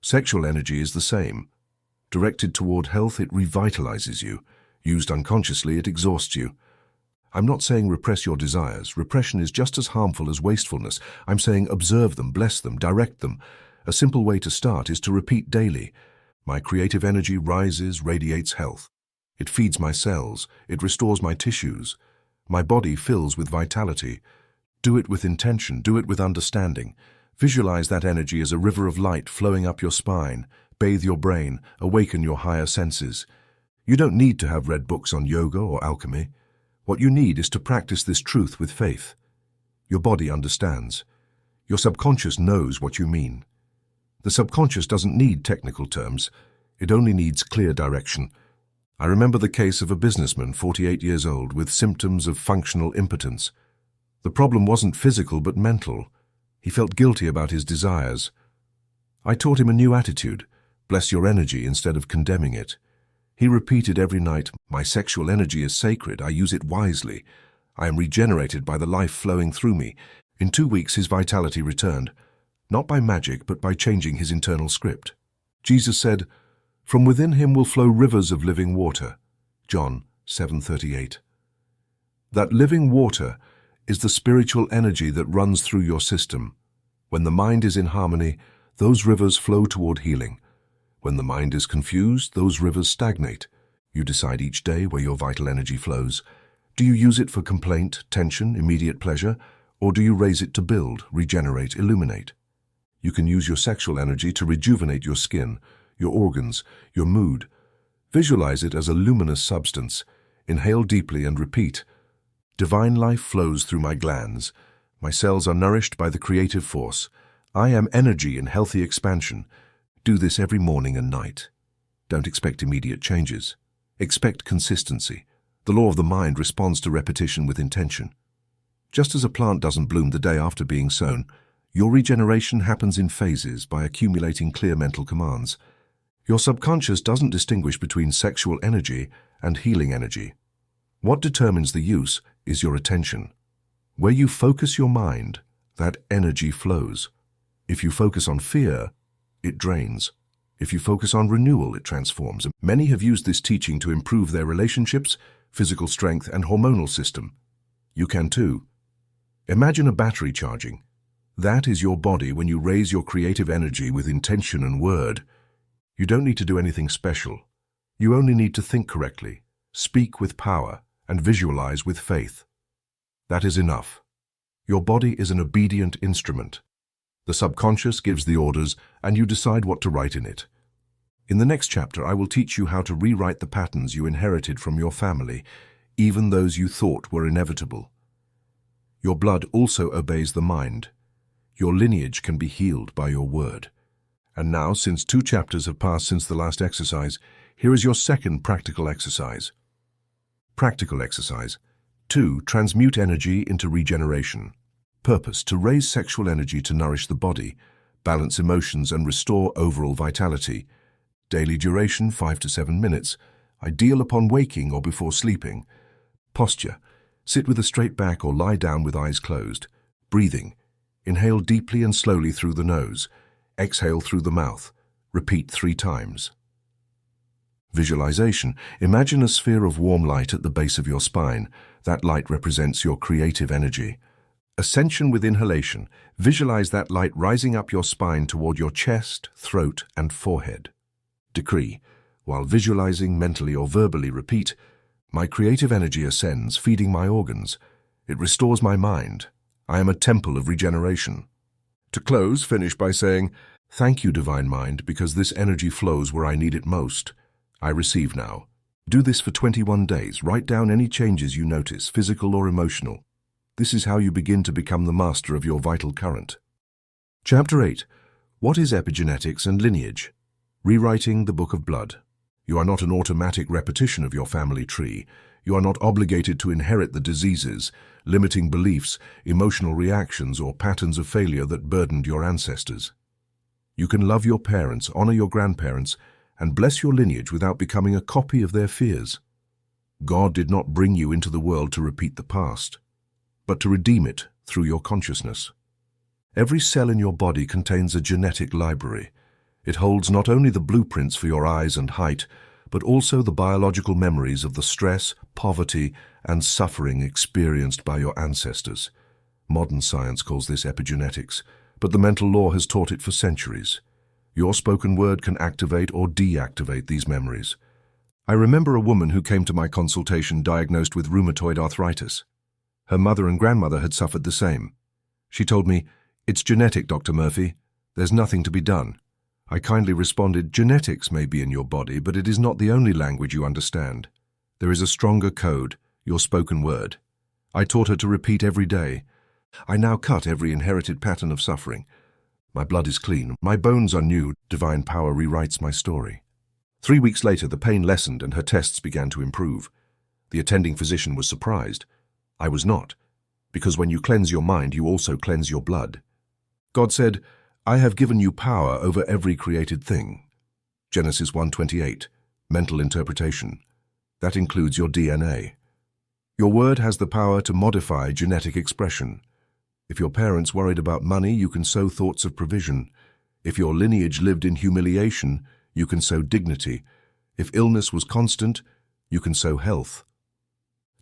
Sexual energy is the same. Directed toward health, it revitalizes you. Used unconsciously, it exhausts you. I'm not saying repress your desires. Repression is just as harmful as wastefulness. I'm saying observe them, bless them, direct them. A simple way to start is to repeat daily. My creative energy rises, radiates health. It feeds my cells. It restores my tissues. My body fills with vitality. Do it with intention. Do it with understanding. Visualize that energy as a river of light flowing up your spine. Bathe your brain. Awaken your higher senses. You don't need to have read books on yoga or alchemy. What you need is to practice this truth with faith. Your body understands. Your subconscious knows what you mean. The subconscious doesn't need technical terms. It only needs clear direction. I remember the case of a businessman, 48 years old, with symptoms of functional impotence. The problem wasn't physical but mental. He felt guilty about his desires. I taught him a new attitude. Bless your energy instead of condemning it. He repeated every night, "My sexual energy is sacred. I use it wisely. I am regenerated by the life flowing through me." In 2 weeks, his vitality returned, not by magic, but by changing his internal script. Jesus said, "From within him will flow rivers of living water." John 7:38. That living water is the spiritual energy that runs through your system. When the mind is in harmony, those rivers flow toward healing. When the mind is confused, those rivers stagnate. You decide each day where your vital energy flows. Do you use it for complaint, tension, immediate pleasure, or do you raise it to build, regenerate, illuminate? You can use your sexual energy to rejuvenate your skin, your organs, your mood. Visualize it as a luminous substance. Inhale deeply and repeat, "Divine life flows through my glands. My cells are nourished by the creative force. I am energy in healthy expansion." Do this every morning and night. Don't expect immediate changes. Expect consistency. The law of the mind responds to repetition with intention. Just as a plant doesn't bloom the day after being sown, your regeneration happens in phases by accumulating clear mental commands. Your subconscious doesn't distinguish between sexual energy and healing energy. What determines the use is your attention. Where you focus your mind, that energy flows. If you focus on fear, it drains. If you focus on renewal, it transforms. Many have used this teaching to improve their relationships, physical strength, and hormonal system. You can too. Imagine a battery charging. That is your body when you raise your creative energy with intention and word. You don't need to do anything special. You only need to think correctly, speak with power, and visualize with faith. That is enough. Your body is an obedient instrument. The subconscious gives the orders, and you decide what to write in it. In the next chapter, I will teach you how to rewrite the patterns you inherited from your family, even those you thought were inevitable. Your blood also obeys the mind. Your lineage can be healed by your word. And now, since 2 chapters have passed since the last exercise, here is your second practical exercise. Practical exercise 2. Transmute energy into regeneration. Purpose: to raise sexual energy to nourish the body, balance emotions, and restore overall vitality. Daily duration 5 to 7 minutes. Ideal upon waking or before sleeping. Posture: sit with a straight back or lie down with eyes closed. Breathing: inhale deeply and slowly through the nose. Exhale through the mouth. Repeat 3 times. Visualization: imagine a sphere of warm light at the base of your spine. That light represents your creative energy. Ascension with inhalation: visualize that light rising up your spine toward your chest, throat, and forehead. Decree: while visualizing, mentally or verbally repeat, "My creative energy ascends, feeding my organs. It restores my mind. I am a temple of regeneration." To close, finish by saying, "Thank you, Divine Mind, because this energy flows where I need it most. I receive now." Do this for 21 days. Write down any changes you notice, physical or emotional. This is how you begin to become the master of your vital current. Chapter 8. What is epigenetics and lineage? Rewriting the Book of Blood. You are not an automatic repetition of your family tree. You are not obligated to inherit the diseases, limiting beliefs, emotional reactions, or patterns of failure that burdened your ancestors. You can love your parents, honor your grandparents, and bless your lineage without becoming a copy of their fears. God did not bring you into the world to repeat the past, but to redeem it through your consciousness. Every cell in your body contains a genetic library. It holds not only the blueprints for your eyes and height, but also the biological memories of the stress, poverty, and suffering experienced by your ancestors. Modern science calls this epigenetics, but the mental law has taught it for centuries. Your spoken word can activate or deactivate these memories. I remember a woman who came to my consultation diagnosed with rheumatoid arthritis. Her mother and grandmother had suffered the same. She told me, "It's genetic, Dr. Murphy. There's nothing to be done." I kindly responded, "Genetics may be in your body, but it is not the only language you understand. There is a stronger code, your spoken word." I taught her to repeat every day. I now cut every inherited pattern of suffering. My blood is clean. My bones are new. Divine power rewrites my story. 3 weeks later, the pain lessened and her tests began to improve. The attending physician was surprised. I was not, because when you cleanse your mind, you also cleanse your blood. God said, "I have given you power over every created thing." Genesis 1:28, mental interpretation. That includes your DNA. Your word has the power to modify genetic expression. If your parents worried about money, you can sow thoughts of provision. If your lineage lived in humiliation, you can sow dignity. If illness was constant, you can sow health.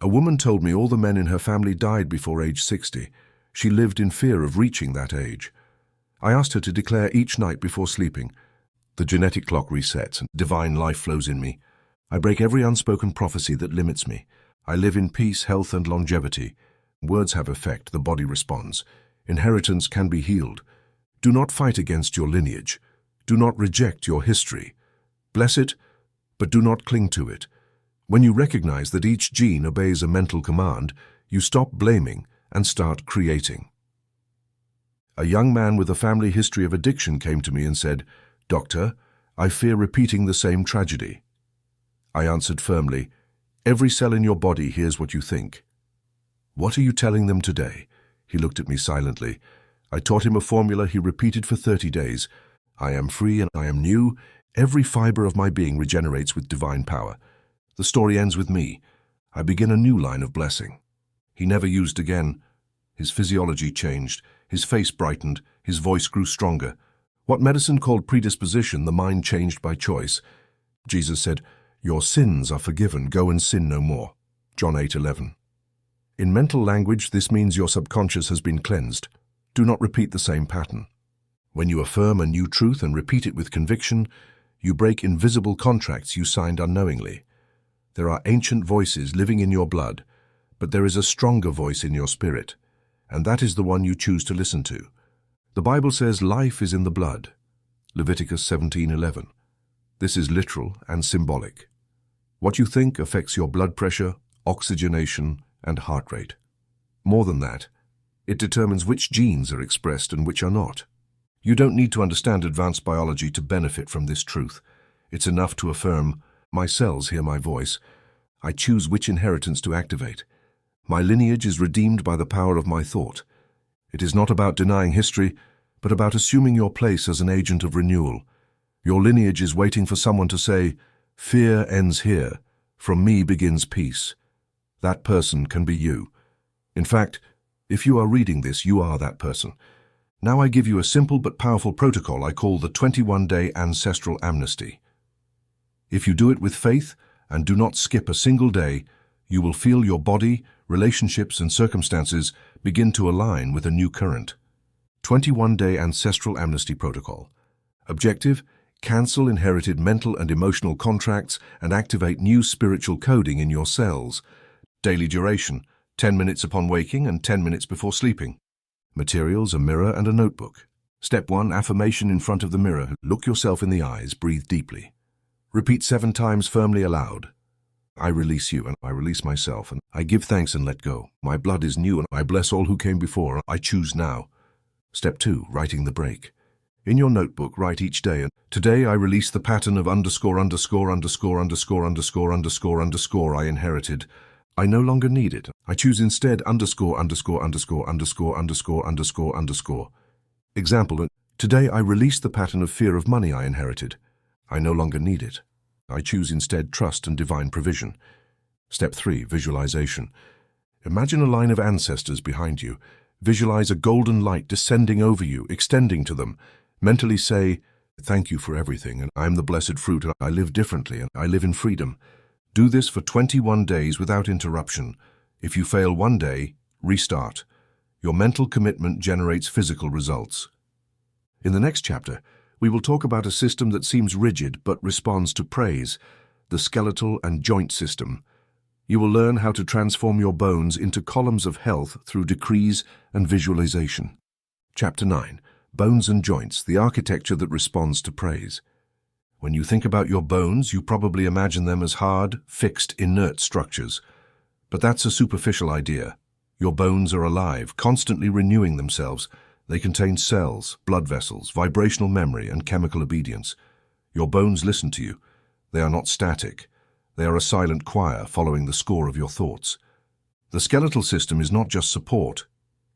A woman told me all the men in her family died before age 60. She lived in fear of reaching that age. I asked her to declare each night before sleeping, "The genetic clock resets and divine life flows in me. I break every unspoken prophecy that limits me. I live in peace, health, and longevity. Words have effect, the body responds. Inheritance can be healed. Do not fight against your lineage. Do not reject your history. Bless it, but do not cling to it. When you recognize that each gene obeys a mental command, you stop blaming and start creating." A young man with a family history of addiction came to me and said, "Doctor, I fear repeating the same tragedy." I answered firmly, "Every cell in your body hears what you think." "What are you telling them today?" He looked at me silently. I taught him a formula he repeated for 30 days. "I am free and I am new. Every fiber of my being regenerates with divine power." The story ends with me. I begin a new line of blessing. He never used again. His physiology changed. His face brightened. His voice grew stronger. What medicine called predisposition, the mind changed by choice. Jesus said, "Your sins are forgiven. Go and sin no more." John 8:11. In mental language, this means your subconscious has been cleansed. Do not repeat the same pattern. When you affirm a new truth and repeat it with conviction, you break invisible contracts you signed unknowingly. There are ancient voices living in your blood, but there is a stronger voice in your spirit, and that is the one you choose to listen to. The Bible says life is in the blood. Leviticus 17:11. This is literal and symbolic. What you think affects your blood pressure, oxygenation, and heart rate. More than that, it determines which genes are expressed and which are not. You don't need to understand advanced biology to benefit from this truth. It's enough to affirm, "My cells hear my voice. I choose which inheritance to activate. My lineage is redeemed by the power of my thought." It is not about denying history, but about assuming your place as an agent of renewal. Your lineage is waiting for someone to say, "Fear ends here. From me begins peace." That person can be you. In fact, if you are reading this, you are that person. Now I give you a simple but powerful protocol I call the 21-day ancestral amnesty. If you do it with faith and do not skip a single day, you will feel your body, relationships, and circumstances begin to align with a new current. 21-day ancestral amnesty protocol. Objective: cancel inherited mental and emotional contracts and activate new spiritual coding in your cells. Daily duration: 10 minutes upon waking and 10 minutes before sleeping. Materials: a mirror and a notebook. Step 1, affirmation in front of the mirror. Look yourself in the eyes, breathe deeply. Repeat 7 times firmly aloud. I release you and I release myself, and I give thanks and let go. My blood is new and I bless all who came before. I choose now. Step 2, writing the break. In your notebook, write each day, and today I release the pattern of underscore underscore underscore underscore underscore underscore underscore I inherited. I no longer need it. I choose instead underscore underscore underscore underscore underscore underscore underscore. Example: today I release the pattern of fear of money I inherited. I no longer need it. I choose instead trust and divine provision. Step 3, visualization. Imagine a line of ancestors behind you. Visualize a golden light descending over you, extending to them. Mentally say, "Thank you for everything, and I am the blessed fruit, and I live differently, and I live in freedom." Do this for 21 days without interruption. If you fail one day, restart. Your mental commitment generates physical results. In the next chapter, we will talk about a system that seems rigid but responds to praise, the skeletal and joint system. You will learn how to transform your bones into columns of health through decrees and visualization. Chapter 9, Bones and Joints, the architecture that responds to praise. When you think about your bones, you probably imagine them as hard, fixed, inert structures. But that's a superficial idea. Your bones are alive, constantly renewing themselves. They contain cells, blood vessels, vibrational memory, and chemical obedience. Your bones listen to you. They are not static. They are a silent choir following the score of your thoughts. The skeletal system is not just support.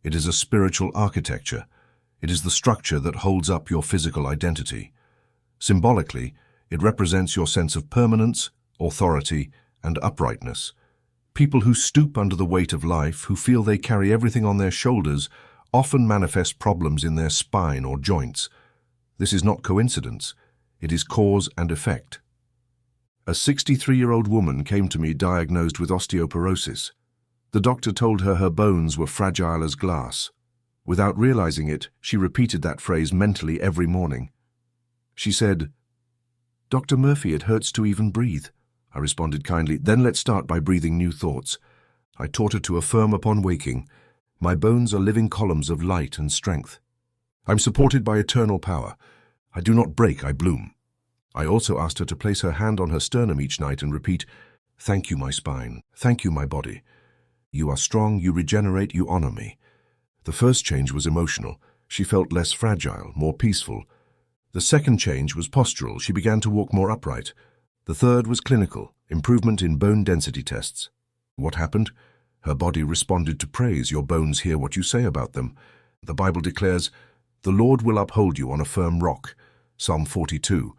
It is a spiritual architecture. It is the structure that holds up your physical identity. Symbolically, It represents your sense of permanence, authority, and uprightness. People who stoop under the weight of life, who feel they carry everything on their shoulders, often manifest problems in their spine or joints. This is not coincidence. It is cause and effect. A 63-year-old woman came to me diagnosed with osteoporosis. The doctor told her her bones were fragile as glass. Without realizing it, she repeated that phrase mentally every morning. She said, "Dr. Murphy, it hurts to even breathe." I responded kindly, "Then let's start by breathing new thoughts." I taught her to affirm upon waking, "My bones are living columns of light and strength. I'm supported by eternal power. I do not break, I bloom." I also asked her to place her hand on her sternum each night and repeat, "Thank you, my spine. Thank you, my body. You are strong, you regenerate, you honor me." The first change was emotional. She felt less fragile, more peaceful. The second change was postural. She began to walk more upright. The third was clinical, improvement in bone density tests. What happened? Her body responded to praise. Your bones hear what you say about them. The Bible declares, "The Lord will uphold you on a firm rock." Psalm 42.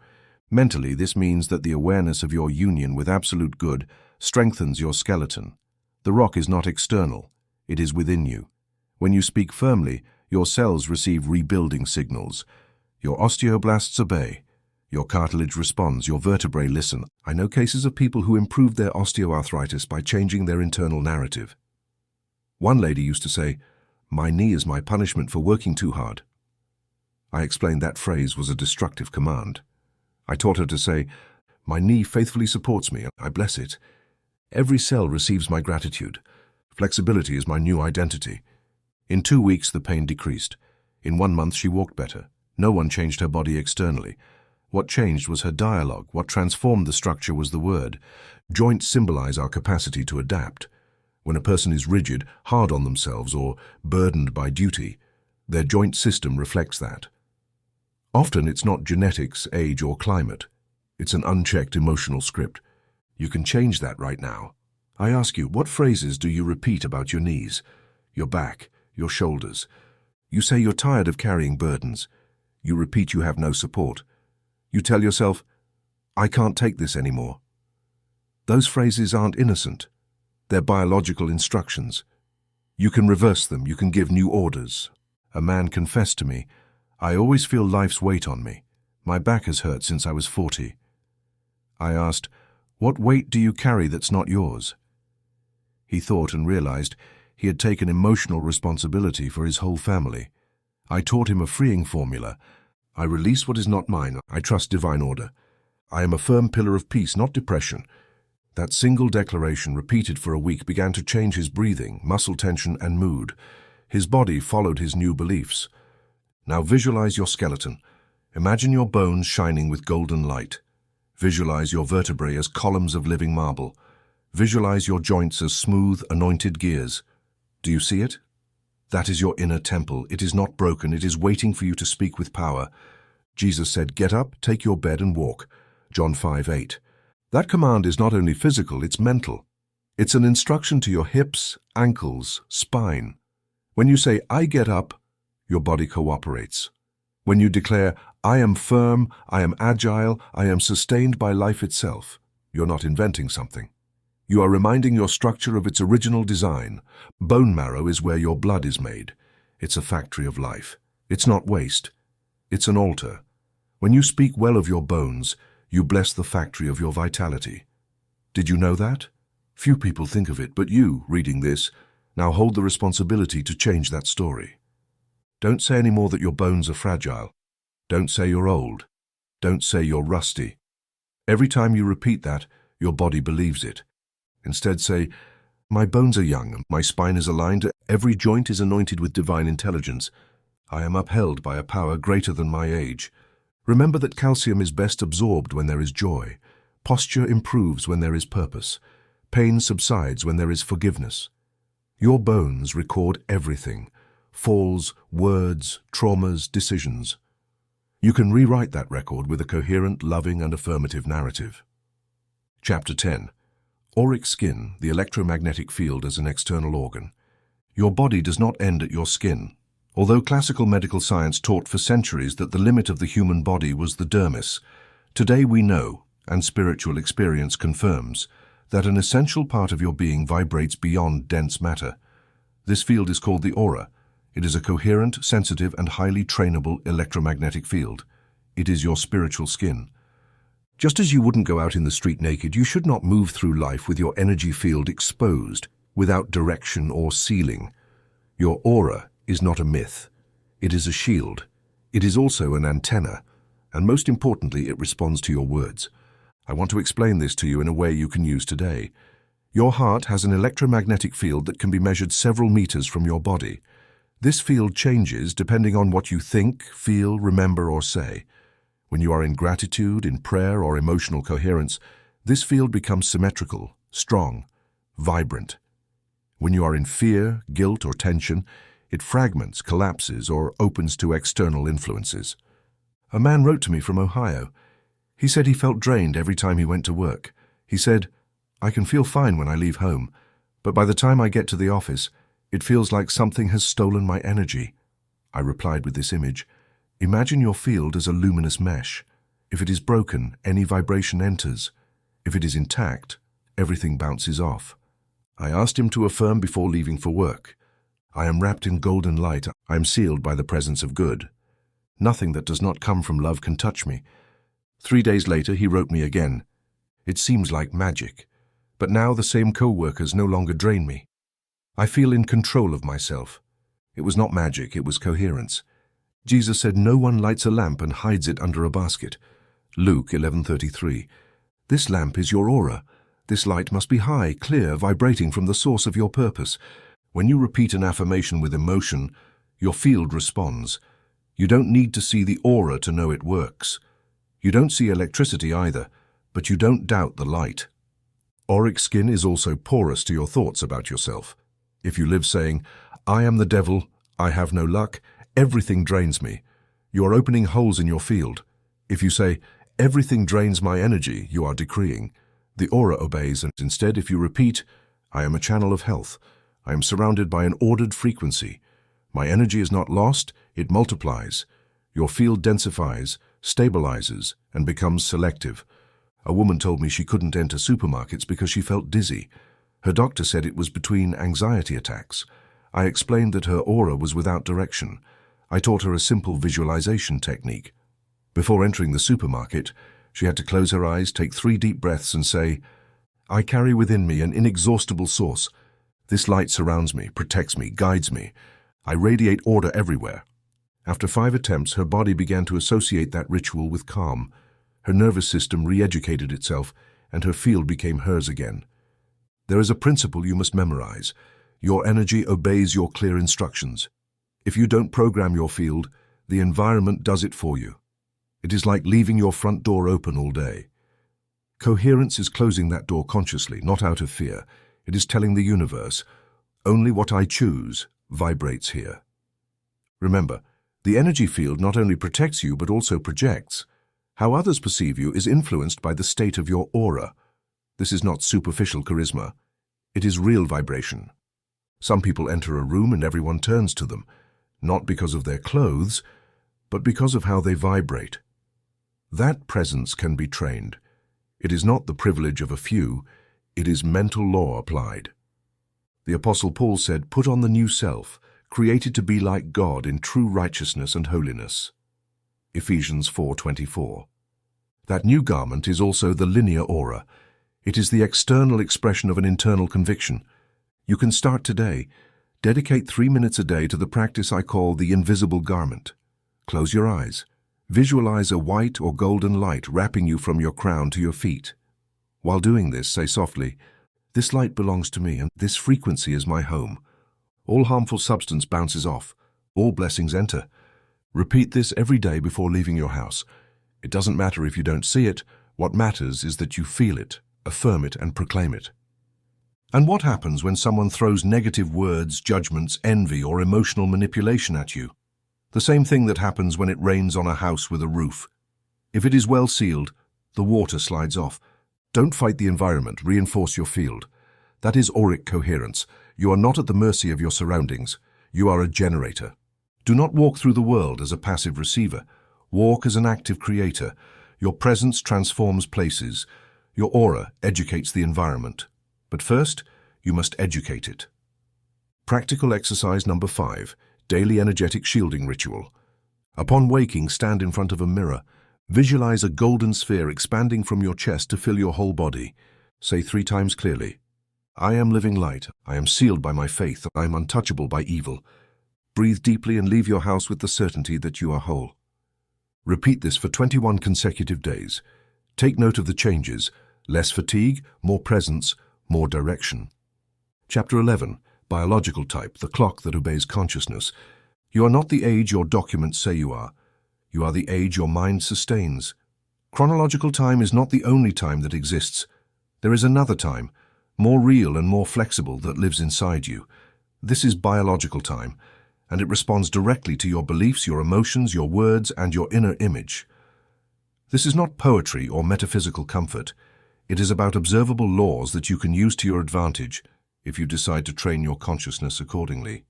Mentally, this means that the awareness of your union with absolute good strengthens your skeleton. The rock is not external. It is within you. When you speak firmly, your cells receive rebuilding signals. Your osteoblasts obey. Your cartilage responds. Your vertebrae listen. I know cases of people who improved their osteoarthritis by changing their internal narrative. One lady used to say, "My knee is my punishment for working too hard." I explained that phrase was a destructive command. I taught her to say, "My knee faithfully supports me. I bless it. Every cell receives my gratitude. Flexibility is my new identity." In 2 weeks, the pain decreased. In 1 month, she walked better. No one changed her body externally. What changed was her dialogue. What transformed the structure was the word. Joints symbolize our capacity to adapt. When a person is rigid, hard on themselves, or burdened by duty, their joint system reflects that. Often it's not genetics, age, or climate. It's an unchecked emotional script. You can change that right now. I ask you, what phrases do you repeat about your knees, your back, your shoulders? You say you're tired of carrying burdens. You repeat you have no support. You tell yourself, "I can't take this anymore." Those phrases aren't innocent. They're biological instructions. You can reverse them. You can give new orders. A man confessed to me, "I always feel life's weight on me. My back has hurt since I was 40. I asked, "What weight do you carry that's not yours?" He thought and realized he had taken emotional responsibility for his whole family. I taught him a freeing formula. I release what is not mine. I trust divine order. I am a firm pillar of peace, not depression. That single declaration, repeated for a week, began to change his breathing, muscle tension, and mood. His body followed his new beliefs. Now visualize your skeleton. Imagine your bones shining with golden light. Visualize your vertebrae as columns of living marble. Visualize your joints as smooth, anointed gears. Do you see it? That is your inner temple. It is not broken. It is waiting for you to speak with power. Jesus said, "Get up, take your bed and walk." John 5:8. That command is not only physical, it's mental. It's an instruction to your hips, ankles, spine. When you say, "I get up," your body cooperates. When you declare, "I am firm, I am agile, I am sustained by life itself," you're not inventing something. You are reminding your structure of its original design. Bone marrow is where your blood is made. It's a factory of life. It's not waste. It's an altar. When you speak well of your bones, you bless the factory of your vitality. Did you know that? Few people think of it, but you, reading this, now hold the responsibility to change that story. Don't say anymore that your bones are fragile. Don't say you're old. Don't say you're rusty. Every time you repeat that, your body believes it. Instead say, "My bones are young, my spine is aligned, every joint is anointed with divine intelligence. I am upheld by a power greater than my age." Remember that calcium is best absorbed when there is joy. Posture improves when there is purpose. Pain subsides when there is forgiveness. Your bones record everything: falls, words, traumas, decisions. You can rewrite that record with a coherent, loving, and affirmative narrative. Chapter 10. Auric skin, the electromagnetic field as an external organ. Your body does not end at your skin. Although classical medical science taught for centuries that the limit of the human body was the dermis, Today we know, and spiritual experience confirms, that an essential part of your being vibrates beyond dense matter. This field is called the aura. It is a coherent, sensitive, and highly trainable electromagnetic field. It is your spiritual skin. Just as you wouldn't go out in the street naked, you should not move through life with your energy field exposed, without direction or ceiling. Your aura is not a myth. It is a shield. It is also an antenna, and most importantly, it responds to your words. I want to explain this to you in a way you can use today. Your heart has an electromagnetic field that can be measured several meters from your body. This field changes depending on what you think, feel, remember, or say. When you are in gratitude, in prayer, or emotional coherence, this field becomes symmetrical, strong, vibrant. When you are in fear, guilt, or tension, it fragments, collapses, or opens to external influences. A man wrote to me from Ohio. He said he felt drained every time he went to work. He said, "I can feel fine when I leave home, but by the time I get to the office, it feels like something has stolen my energy." I replied with this image. Imagine your field as a luminous mesh. If it is broken, any vibration enters. If it is intact, everything bounces off. I asked him to affirm before leaving for work. I am wrapped in golden light. I am sealed by the presence of good. Nothing that does not come from love can touch me. 3 days later, he wrote me again. It seems like magic, but now the same co-workers no longer drain me. I feel in control of myself. It was not magic, it was coherence. Jesus said no one lights a lamp and hides it under a basket. Luke 11:33. This lamp is your aura. This light must be high, clear, vibrating from the source of your purpose. When you repeat an affirmation with emotion, your field responds. You don't need to see the aura to know it works. You don't see electricity either, but you don't doubt the light. Auric skin is also porous to your thoughts about yourself. If you live saying, "I am the devil, I have no luck, everything drains me," you are opening holes in your field. If you say, "Everything drains my energy," you are decreeing. The aura obeys, and instead, if you repeat, "I am a channel of health, I am surrounded by an ordered frequency. My energy is not lost, it multiplies." Your field densifies, stabilizes, and becomes selective. A woman told me she couldn't enter supermarkets because she felt dizzy. Her doctor said it was between anxiety attacks. I explained that her aura was without direction. I taught her a simple visualization technique. Before entering the supermarket, she had to close her eyes, take 3 deep breaths, and say, "I carry within me an inexhaustible source. This light surrounds me, protects me, guides me. I radiate order everywhere." After 5 attempts, her body began to associate that ritual with calm. Her nervous system re-educated itself, and her field became hers again. There is a principle you must memorize. Your energy obeys your clear instructions. If you don't program your field, the environment does it for you. It is like leaving your front door open all day. Coherence is closing that door consciously, not out of fear. It is telling the universe, "Only what I choose vibrates here." Remember, the energy field not only protects you but also projects. How others perceive you is influenced by the state of your aura. This is not superficial charisma. It is real vibration. Some people enter a room and everyone turns to them, not because of their clothes, but because of how they vibrate. That presence can be trained. It is not the privilege of a few, it is mental law applied. The Apostle Paul said, "Put on the new self, created to be like God in true righteousness and holiness." Ephesians 4:24. That new garment is also the linear aura. It is the external expression of an internal conviction. You can start today. Dedicate 3 minutes a day to the practice I call the invisible garment. Close your eyes. Visualize a white or golden light wrapping you from your crown to your feet. While doing this, say softly, "This light belongs to me, and this frequency is my home. All harmful substance bounces off. All blessings enter." Repeat this every day before leaving your house. It doesn't matter if you don't see it. What matters is that you feel it, affirm it, and proclaim it. And what happens when someone throws negative words, judgments, envy, or emotional manipulation at you? The same thing that happens when it rains on a house with a roof. If it is well sealed, the water slides off. Don't fight the environment, reinforce your field. That is auric coherence. You are not at the mercy of your surroundings. You are a generator. Do not walk through the world as a passive receiver. Walk as an active creator. Your presence transforms places. Your aura educates the environment. But first, you must educate it. Practical exercise number 5, daily energetic shielding ritual. Upon waking, stand in front of a mirror. Visualize a golden sphere expanding from your chest to fill your whole body. Say 3 times clearly, I am living light. I am sealed by my faith. I am untouchable by evil. Breathe deeply and leave your house with the certainty that you are whole. Repeat this for 21 consecutive days. Take note of the changes. Less fatigue, more presence, more direction. Chapter 11. Biological type, the clock that obeys consciousness. You are not the age your documents say you are. You are the age your mind sustains. Chronological time is not the only time that exists. There is another time, more real and more flexible, that lives inside you. This is biological time, and it responds directly to your beliefs, your emotions, your words, and your inner image. This is not poetry or metaphysical comfort. It is about observable laws that you can use to your advantage if you decide to train your consciousness accordingly.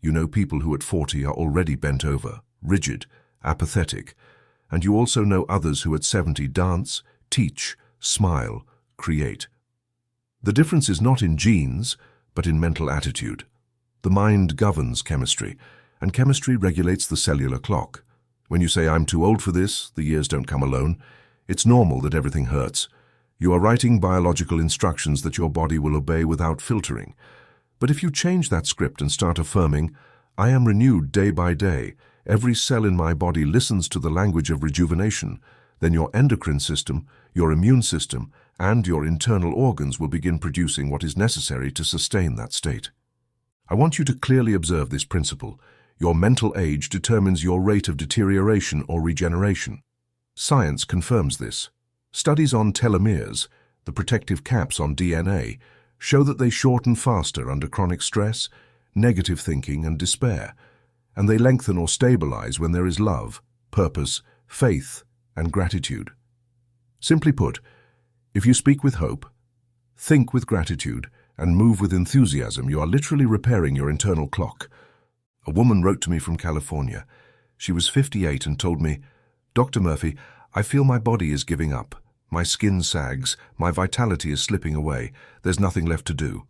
You know people who at 40 are already bent over, rigid, apathetic, and you also know others who at 70 dance, teach, smile, create. The difference is not in genes, but in mental attitude. The mind governs chemistry, and chemistry regulates the cellular clock. When you say, I'm too old for this, the years don't come alone, it's normal that everything hurts. You are writing biological instructions that your body will obey without filtering. But if you change that script and start affirming, I am renewed day by day, every cell in my body listens to the language of rejuvenation, then your endocrine system, your immune system, and your internal organs will begin producing what is necessary to sustain that state. I want you to clearly observe this principle. Your mental age determines your rate of deterioration or regeneration. Science confirms this. Studies on telomeres, the protective caps on DNA, show that they shorten faster under chronic stress, negative thinking, and despair, and they lengthen or stabilize when there is love, purpose, faith, and gratitude. Simply put, if you speak with hope, think with gratitude, and move with enthusiasm, you are literally repairing your internal clock. A woman wrote to me from California. She was 58 and told me, Dr. Murphy, I feel my body is giving up. My skin sags, my vitality is slipping away. There's nothing left to do.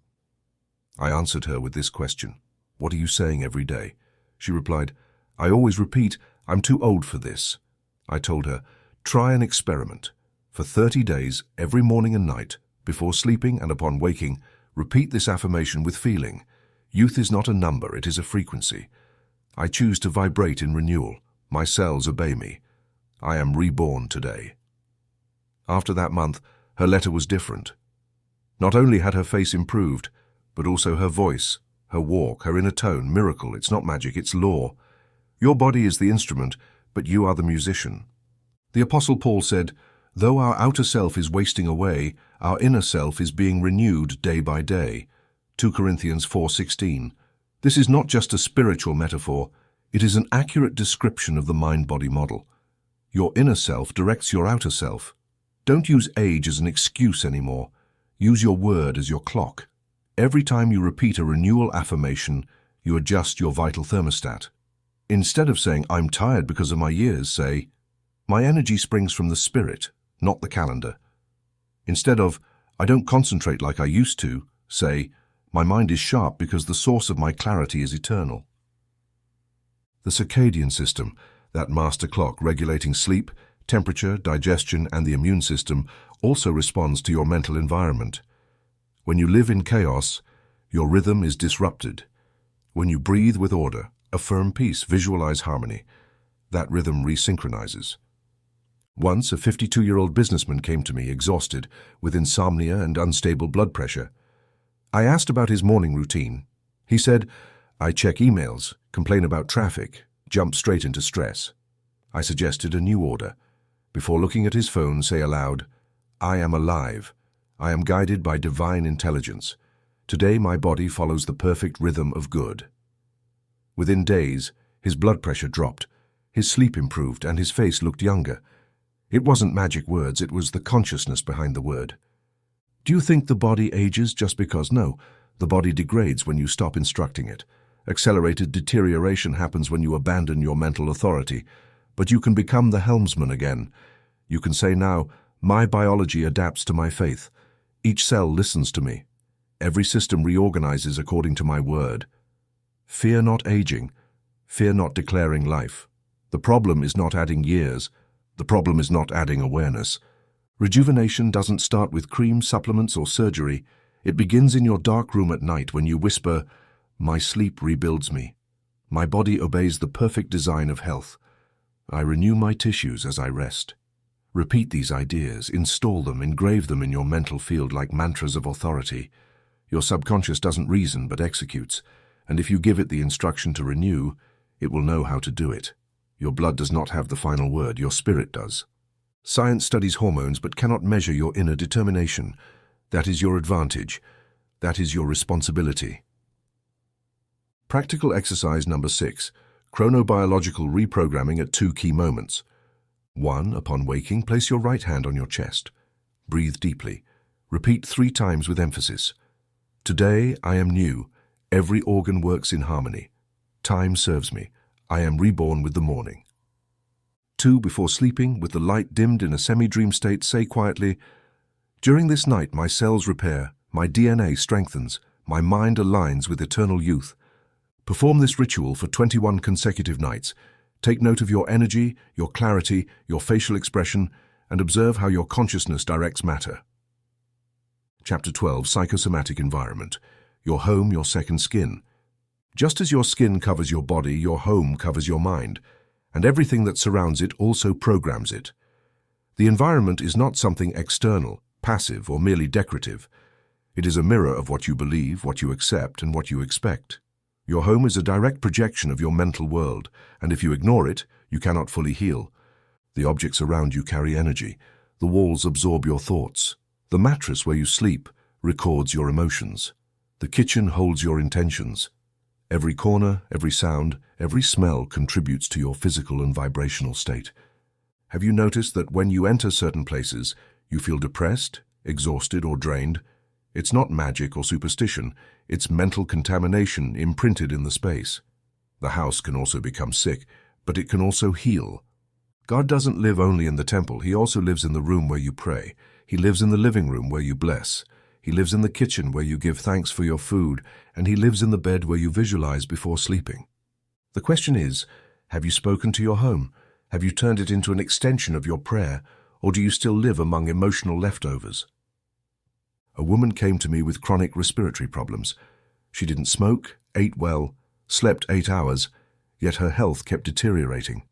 I answered her with this question. What are you saying every day? She replied, I always repeat, I'm too old for this. I told her, try an experiment. For 30 days, every morning and night, before sleeping and upon waking, repeat this affirmation with feeling. Youth is not a number, it is a frequency. I choose to vibrate in renewal. My cells obey me. I am reborn today. After that month, her letter was different. Not only had her face improved, but also her voice, her walk, her inner tone. Miracle, it's not magic, it's law. Your body is the instrument, but you are the musician. The Apostle Paul said, though our outer self is wasting away, our inner self is being renewed day by day. 2 Corinthians 4:16. This is not just a spiritual metaphor, it is an accurate description of the mind-body model. Your inner self directs your outer self. Don't use age as an excuse anymore. Use your word as your clock. Every time you repeat a renewal affirmation, you adjust your vital thermostat. Instead of saying, I'm tired because of my years, say, my energy springs from the spirit, not the calendar. Instead of, I don't concentrate like I used to, say, my mind is sharp because the source of my clarity is eternal. The circadian system, that master clock regulating sleep, temperature, digestion, and the immune system, also responds to your mental environment. When you live in chaos, your rhythm is disrupted. When you breathe with order, affirm peace, visualize harmony, that rhythm resynchronizes. Once, a 52-year-old businessman came to me exhausted, with insomnia and unstable blood pressure. I asked about his morning routine. He said, I check emails, complain about traffic, jump straight into stress. I suggested a new order. Before looking at his phone, say aloud, I am alive. I am guided by divine intelligence. Today my body follows the perfect rhythm of good. Within days, his blood pressure dropped, his sleep improved, and his face looked younger. It wasn't magic words, it was the consciousness behind the word. Do you think the body ages just because? No, the body degrades when you stop instructing it. Accelerated deterioration happens when you abandon your mental authority, but you can become the helmsman again. You can say now, my biology adapts to my faith. Each cell listens to me. Every system reorganizes according to my word. Fear not aging. Fear not declaring life. The problem is not adding years. The problem is not adding awareness. Rejuvenation doesn't start with cream, supplements, or surgery. It begins in your dark room at night when you whisper, my sleep rebuilds me. My body obeys the perfect design of health. I renew my tissues as I rest. Repeat these ideas, install them, engrave them in your mental field like mantras of authority. Your subconscious doesn't reason but executes, and if you give it the instruction to renew, it will know how to do it. Your blood does not have the final word, your spirit does. Science studies hormones but cannot measure your inner determination. That is your advantage. That is your responsibility. Practical exercise number 6, chronobiological reprogramming at 2 key moments. 1. Upon waking, place your right hand on your chest. Breathe deeply. Repeat 3 times with emphasis. Today I am new. Every organ works in harmony. Time serves me. I am reborn with the morning. 2. Before sleeping, with the light dimmed in a semi-dream state, say quietly, during this night my cells repair, my DNA strengthens, my mind aligns with eternal youth. Perform this ritual for 21 consecutive nights. Take note of your energy, your clarity, your facial expression, and observe how your consciousness directs matter. Chapter 12, Psychosomatic Environment. Your home, your second skin. Just as your skin covers your body, your home covers your mind, and everything that surrounds it also programs it. The environment is not something external, passive, or merely decorative. It is a mirror of what you believe, what you accept, and what you expect. Your home is a direct projection of your mental world, and if you ignore it, you cannot fully heal. The objects around you carry energy. The walls absorb your thoughts. The mattress where you sleep records your emotions. The kitchen holds your intentions. Every corner, every sound, every smell contributes to your physical and vibrational state. Have you noticed that when you enter certain places, you feel depressed, exhausted, or drained? It's not magic or superstition, it's mental contamination imprinted in the space. The house can also become sick, but it can also heal. God doesn't live only in the temple, He also lives in the room where you pray. He lives in the living room where you bless. He lives in the kitchen where you give thanks for your food, and He lives in the bed where you visualize before sleeping. The question is, have you spoken to your home? Have you turned it into an extension of your prayer, or do you still live among emotional leftovers? A woman came to me with chronic respiratory problems. She didn't smoke, ate well, slept 8 hours, yet her health kept deteriorating.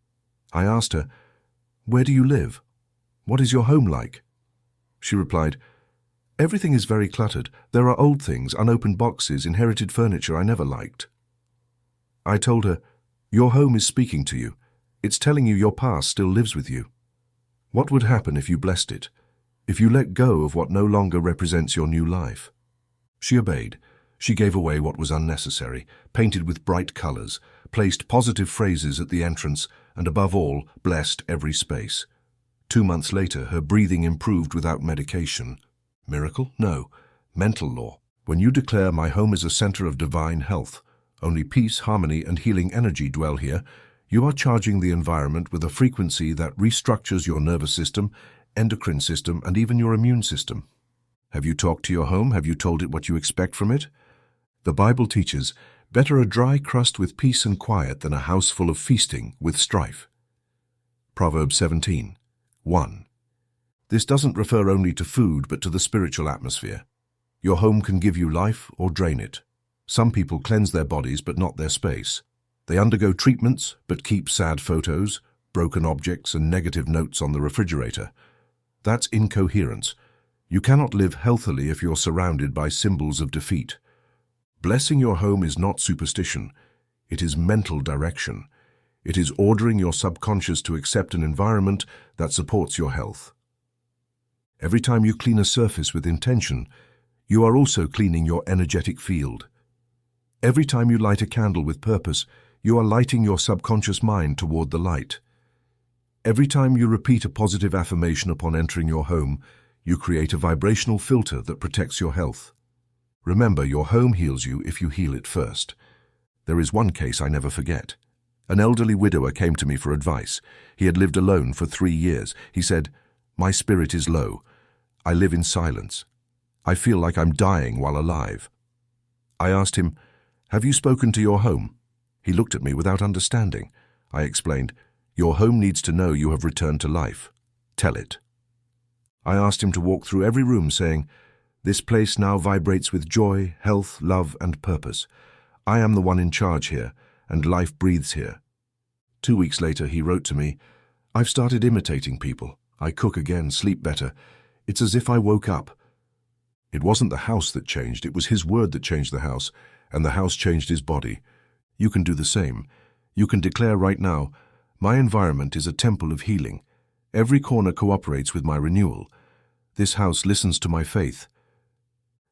I asked her, "Where do you live? What is your home like?" She replied, "Everything is very cluttered. There are old things, unopened boxes, inherited furniture I never liked." I told her, "Your home is speaking to you. It's telling you your past still lives with you. What would happen if you blessed it? If you let go of what no longer represents your new life?" She obeyed. She gave away what was unnecessary, painted with bright colors, placed positive phrases at the entrance, and above all, blessed every space. 2 months later, her breathing improved without medication. Miracle? No. Mental law. When you declare, "My home is a center of divine health, only peace, harmony, and healing energy dwell here," you are charging the environment with a frequency that restructures your nervous system, endocrine system, and even your immune system. Have you talked to your home? Have you told it what you expect from it? The Bible teaches, better a dry crust with peace and quiet than a house full of feasting with strife. Proverbs 17:1. This doesn't refer only to food, but to the spiritual atmosphere. Your home can give you life or drain it. Some people cleanse their bodies, but not their space. They undergo treatments, but keep sad photos, broken objects, and negative notes on the refrigerator. That's incoherence. You cannot live healthily if you're surrounded by symbols of defeat. Blessing your home is not superstition. It is mental direction. It is ordering your subconscious to accept an environment that supports your health. Every time you clean a surface with intention, you are also cleaning your energetic field. Every time you light a candle with purpose, you are lighting your subconscious mind toward the light. Every time you repeat a positive affirmation upon entering your home, you create a vibrational filter that protects your health. Remember, your home heals you if you heal it first. There is one case I never forget. An elderly widower came to me for advice. He had lived alone for 3 years. He said, My spirit is low. I live in silence. I feel like I'm dying while alive. I asked him, "Have you spoken to your home?" He looked at me without understanding. I explained, "Your home needs to know you have returned to life. Tell it." I asked him to walk through every room saying, "This place now vibrates with joy, health, love, and purpose. I am the one in charge here, and life breathes here." 2 weeks later, he wrote to me, "I've started imitating people. I cook again, sleep better. It's as if I woke up." It wasn't the house that changed, it was his word that changed the house, and the house changed his body. You can do the same. You can declare right now, "My environment is a temple of healing. Every corner cooperates with my renewal. This house listens to my faith."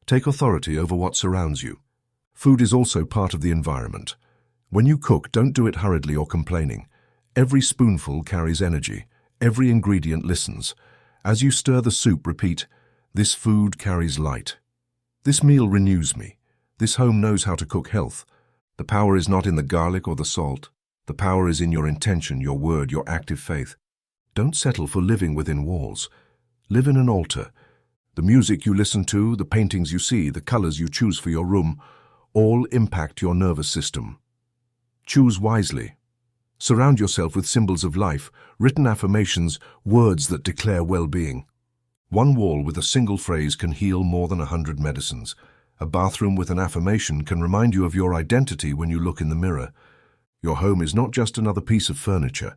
Take authority over what surrounds you. Food is also part of the environment. When you cook, don't do it hurriedly or complaining. Every spoonful carries energy. Every ingredient listens. As you stir the soup, repeat, "This food carries light. This meal renews me. This home knows how to cook health." The power is not in the garlic or the salt. The power is in your intention, your word, your active faith. Don't settle for living within walls. Live in an altar. The music you listen to, the paintings you see, the colors you choose for your room, all impact your nervous system. Choose wisely. Surround yourself with symbols of life, written affirmations, words that declare well-being. One wall with a single phrase can heal more than 100 medicines. A bathroom with an affirmation can remind you of your identity when you look in the mirror. Your home is not just another piece of furniture.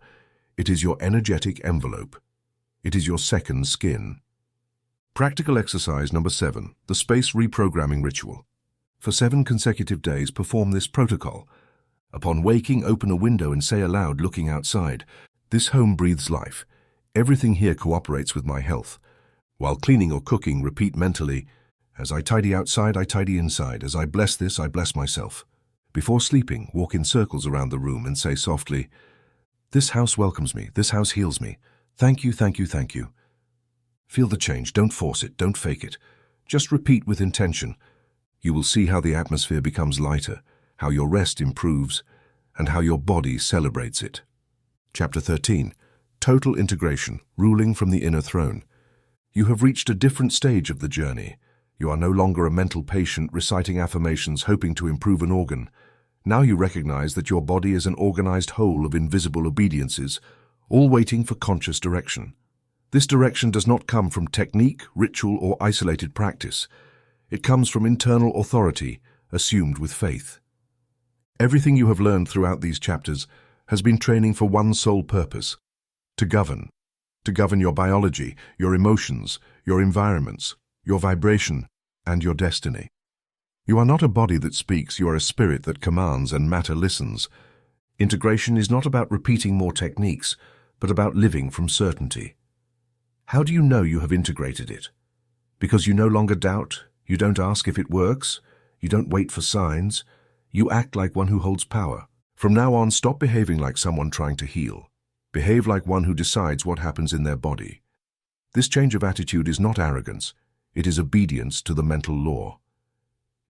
It is your energetic envelope. It is your second skin. Practical exercise number 7, the space reprogramming ritual. For 7 consecutive days, perform this protocol. Upon waking, open a window and say aloud, looking outside, "This home breathes life. Everything here cooperates with my health." While cleaning or cooking, repeat mentally, "As I tidy outside, I tidy inside. As I bless this, I bless myself." Before sleeping, walk in circles around the room and say softly, "This house welcomes me. This house heals me. Thank you, thank you, thank you." Feel the change. Don't force it. Don't fake it. Just repeat with intention. You will see how the atmosphere becomes lighter, how your rest improves, and how your body celebrates it. Chapter 13. Total Integration, Ruling from the Inner Throne. You have reached a different stage of the journey. You are no longer a mental patient reciting affirmations hoping to improve an organ. Now you recognize that your body is an organized whole of invisible obediences, all waiting for conscious direction. This direction does not come from technique, ritual, or isolated practice. It comes from internal authority, assumed with faith. Everything you have learned throughout these chapters has been training for one sole purpose: to govern. To govern your biology, your emotions, your environments, your vibration, and your destiny. You are not a body that speaks, you are a spirit that commands and matter listens. Integration is not about repeating more techniques, but about living from certainty. How do you know you have integrated it? Because you no longer doubt, you don't ask if it works, you don't wait for signs, you act like one who holds power. From now on, stop behaving like someone trying to heal. Behave like one who decides what happens in their body. This change of attitude is not arrogance, it is obedience to the mental law.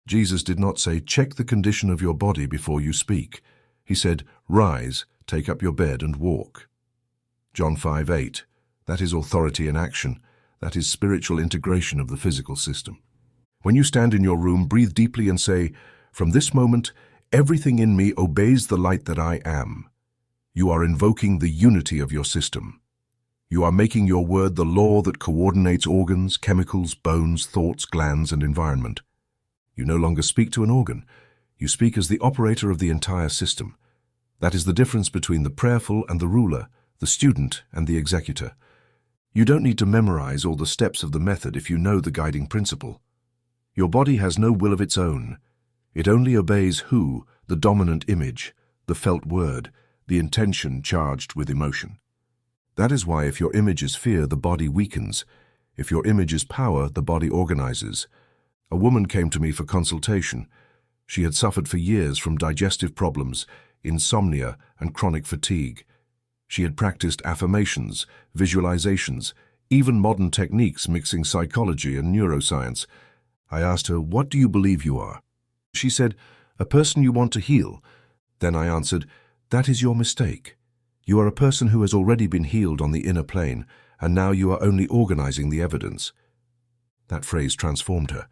Jesus did not say, "Check the condition of your body before you speak." He said, "Rise, take up your bed and walk." John 5:8. That is authority in action. That is spiritual integration of the physical system. When you stand in your room, breathe deeply and say, "From this moment, everything in me obeys the light that I am." You are invoking the unity of your system. You are making your word the law that coordinates organs, chemicals, bones, thoughts, glands, and environment. You no longer speak to an organ. You speak as the operator of the entire system. That is the difference between the prayerful and the ruler, the student and the executor. You don't need to memorize all the steps of the method if you know the guiding principle. Your body has no will of its own. It only obeys who, the dominant image, the felt word, the intention charged with emotion. That is why if your image is fear, the body weakens. If your image is power, the body organizes. A woman came to me for consultation. She had suffered for years from digestive problems, insomnia, and chronic fatigue. She had practiced affirmations, visualizations, even modern techniques mixing psychology and neuroscience. I asked her, "What do you believe you are?" She said, "A person you want to heal." Then I answered, "That is your mistake. You are a person who has already been healed on the inner plane, and now you are only organizing the evidence." That phrase transformed her.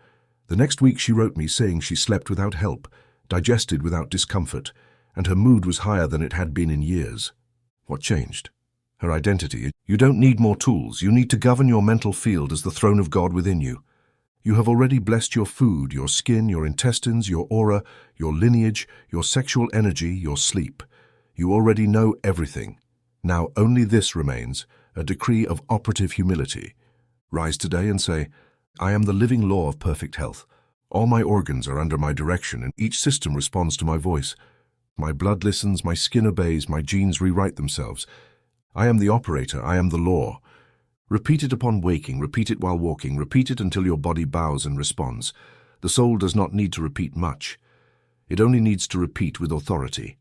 The next week she wrote me saying she slept without help, digested without discomfort, and her mood was higher than it had been in years. What changed? Her identity. You don't need more tools. You need to govern your mental field as the throne of God within you. You have already blessed your food, your skin, your intestines, your aura, your lineage, your sexual energy, your sleep. You already know everything. Now only this remains, a decree of operative humility. Rise today and say, "I am the living law of perfect health. All my organs are under my direction and each system responds to my voice. My blood listens, my skin obeys, my genes rewrite themselves. I am the operator, I am the law." Repeat it upon waking, repeat it while walking, repeat it until your body bows and responds. The soul does not need to repeat much. It only needs to repeat with authority.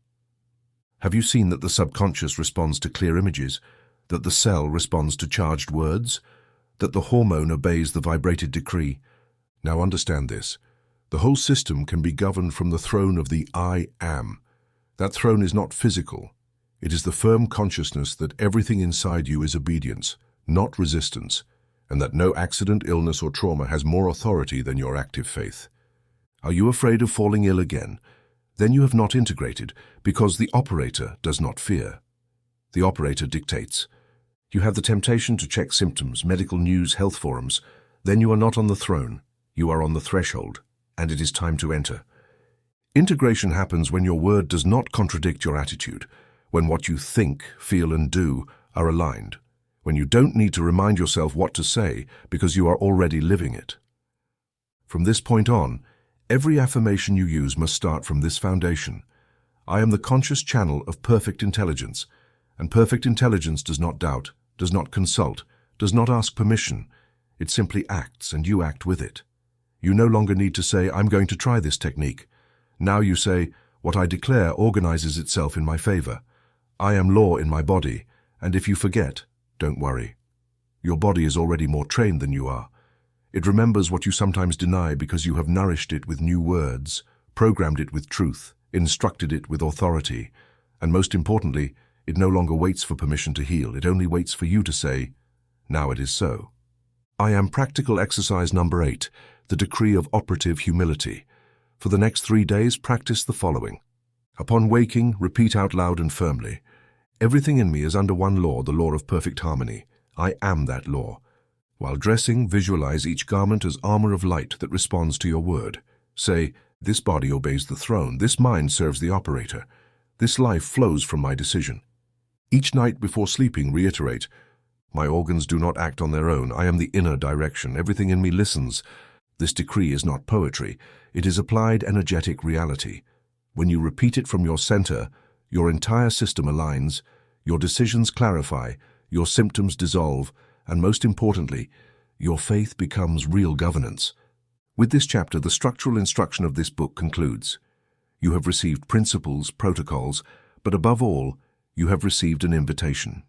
Have you seen that the subconscious responds to clear images, that the cell responds to charged words, that the hormone obeys the vibrated decree? Now understand this. The whole system can be governed from the throne of the I am. That throne is not physical. It is the firm consciousness that everything inside you is obedience, not resistance, and that no accident, illness, or trauma has more authority than your active faith. Are you afraid of falling ill again? Then you have not integrated, because the operator does not fear. The operator dictates. You have the temptation to check symptoms, medical news, health forums. Then you are not on the throne. You are on the threshold, and it is time to enter. Integration happens when your word does not contradict your attitude, when what you think, feel, and do are aligned, when you don't need to remind yourself what to say because you are already living it. From this point on, every affirmation you use must start from this foundation. I am the conscious channel of perfect intelligence, and perfect intelligence does not doubt, does not consult, does not ask permission. It simply acts, and you act with it. You no longer need to say, "I'm going to try this technique." Now you say, "What I declare organizes itself in my favor. I am law in my body, and if you forget, don't worry. Your body is already more trained than you are. It remembers what you sometimes deny because you have nourished it with new words, programmed it with truth, instructed it with authority, and most importantly, it no longer waits for permission to heal. It only waits for you to say, "Now it is so." I am practical exercise number 8, the decree of operative humility. For the next 3 days, practice the following. Upon waking, repeat out loud and firmly, "Everything in me is under one law, the law of perfect harmony. I am that law." While dressing, visualize each garment as armor of light that responds to your word. Say, "This body obeys the throne. This mind serves the operator. This life flows from my decision." Each night before sleeping, reiterate, "My organs do not act on their own. I am the inner direction. Everything in me listens." This decree is not poetry. It is applied energetic reality. When you repeat it from your center, your entire system aligns, your decisions clarify, your symptoms dissolve, and most importantly, your faith becomes real governance. With this chapter, the structural instruction of this book concludes. You have received principles, protocols, but above all, you have received an invitation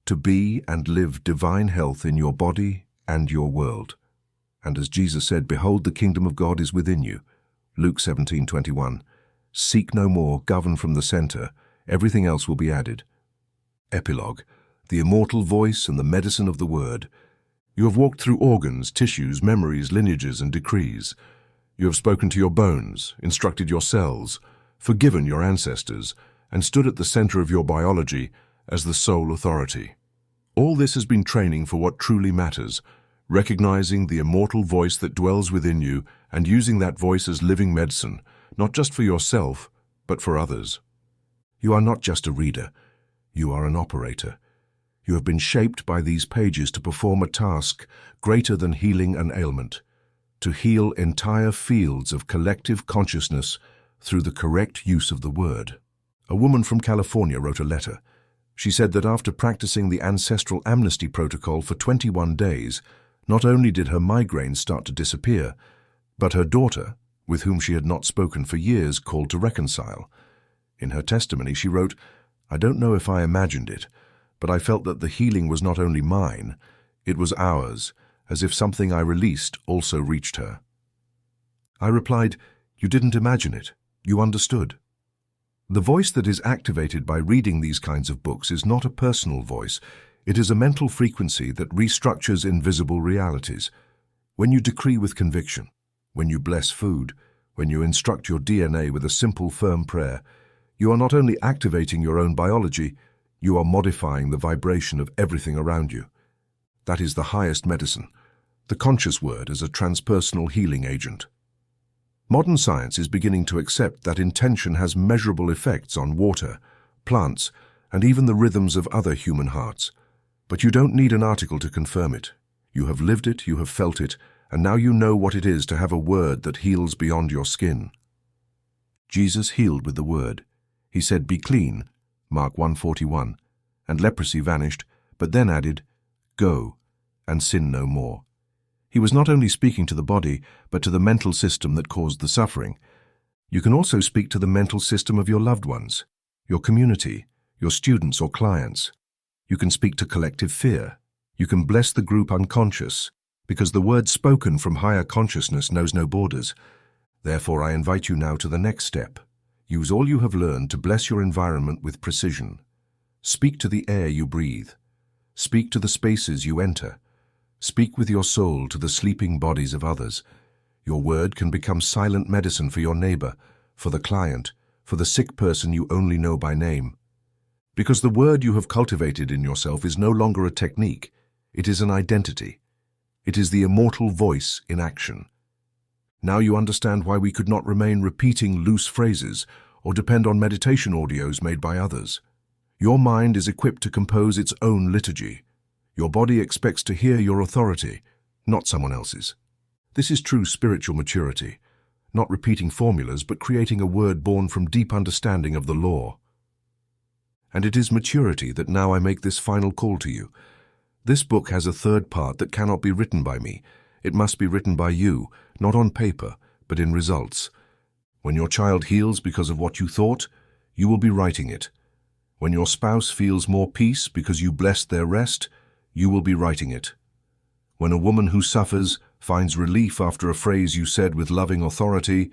to be and live divine health in your body and your world. And as Jesus said, "Behold, the kingdom of God is within you." Luke 17:21. Seek no more, govern from the center. Everything else will be added. Epilogue. The immortal voice and the medicine of the word. You have walked through organs, tissues, memories, lineages, and decrees. You have spoken to your bones, instructed your cells, forgiven your ancestors, and stood at the center of your biology as the sole authority. All this has been training for what truly matters, recognizing the immortal voice that dwells within you and using that voice as living medicine, not just for yourself, but for others. You are not just a reader. You are an operator. You have been shaped by these pages to perform a task greater than healing an ailment, to heal entire fields of collective consciousness through the correct use of the word. A woman from California wrote a letter. She said that after practicing the ancestral amnesty protocol for 21 days, not only did her migraines start to disappear, but her daughter, with whom she had not spoken for years, called to reconcile. In her testimony, she wrote, "I don't know if I imagined it, but I felt that the healing was not only mine, it was ours, as if something I released also reached her." I replied, "You didn't imagine it, you understood." The voice that is activated by reading these kinds of books is not a personal voice, It is a mental frequency that restructures invisible realities. When you decree with conviction, when you bless food, when you instruct your DNA with a simple, firm prayer, you are not only activating your own biology, you are modifying the vibration of everything around you. That is the highest medicine, the conscious word as a transpersonal healing agent. Modern science is beginning to accept that intention has measurable effects on water, plants, and even the rhythms of other human hearts. But you don't need an article to confirm it. You have lived it, you have felt it, and now you know what it is to have a word that heals beyond your skin. Jesus healed with the word. He said, "Be clean," Mark 1:41, and leprosy vanished, but then added, "Go, and sin no more." He was not only speaking to the body, but to the mental system that caused the suffering. You can also speak to the mental system of your loved ones, your community, your students or clients. You can speak to collective fear. You can bless the group unconscious, because the word spoken from higher consciousness knows no borders. Therefore, I invite you now to the next step. Use all you have learned to bless your environment with precision. Speak to the air you breathe. Speak to the spaces you enter. Speak with your soul to the sleeping bodies of others. Your word can become silent medicine for your neighbor, for the client, for the sick person you only know by name. Because the word you have cultivated in yourself is no longer a technique, it is an identity. It is the immortal voice in action. Now you understand why we could not remain repeating loose phrases or depend on meditation audios made by others. Your mind is equipped to compose its own liturgy. Your body expects to hear your authority, not someone else's. This is true spiritual maturity, not repeating formulas, but creating a word born from deep understanding of the law. And it is maturity that now I make this final call to you. This book has a third part that cannot be written by me. It must be written by you, not on paper, but in results. When your child heals because of what you thought, you will be writing it. When your spouse feels more peace because you blessed their rest, you will be writing it. When a woman who suffers finds relief after a phrase you said with loving authority,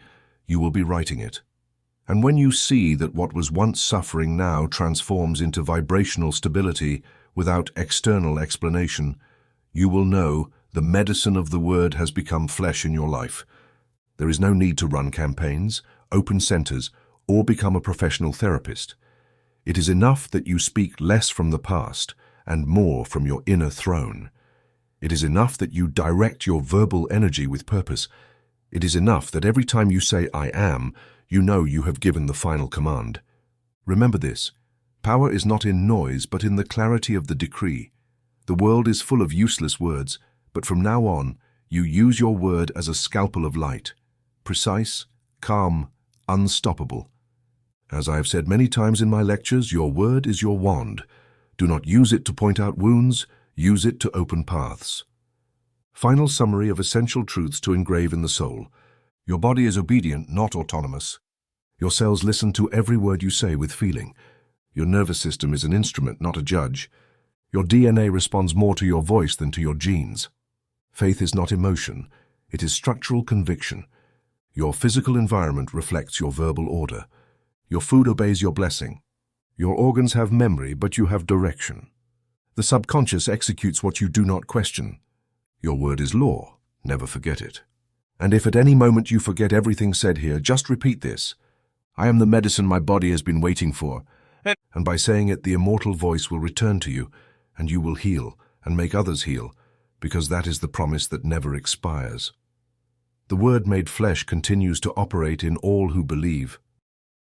you will be writing it. And when you see that what was once suffering now transforms into vibrational stability without external explanation, you will know the medicine of the word has become flesh in your life. There is no need to run campaigns, open centers, or become a professional therapist. It is enough that you speak less from the past and more from your inner throne. It is enough that you direct your verbal energy with purpose. It is enough that every time you say "I am," you know you have given the final command. Remember this: power is not in noise, but in the clarity of the decree. The world is full of useless words, but from now on, you use your word as a scalpel of light, precise, calm, unstoppable. As I have said many times in my lectures, your word is your wand. Do not use it to point out wounds, use it to open paths. Final summary of essential truths to engrave in the soul. Your body is obedient, not autonomous. Your cells listen to every word you say with feeling. Your nervous system is an instrument, not a judge. Your DNA responds more to your voice than to your genes. Faith is not emotion, it is structural conviction. Your physical environment reflects your verbal order. Your food obeys your blessing. Your organs have memory, but you have direction. The subconscious executes what you do not question. Your word is law. Never forget it. And if at any moment you forget everything said here, just repeat this: I am the medicine my body has been waiting for. And by saying it, the immortal voice will return to you, and you will heal and make others heal, because that is the promise that never expires. The word made flesh continues to operate in all who believe.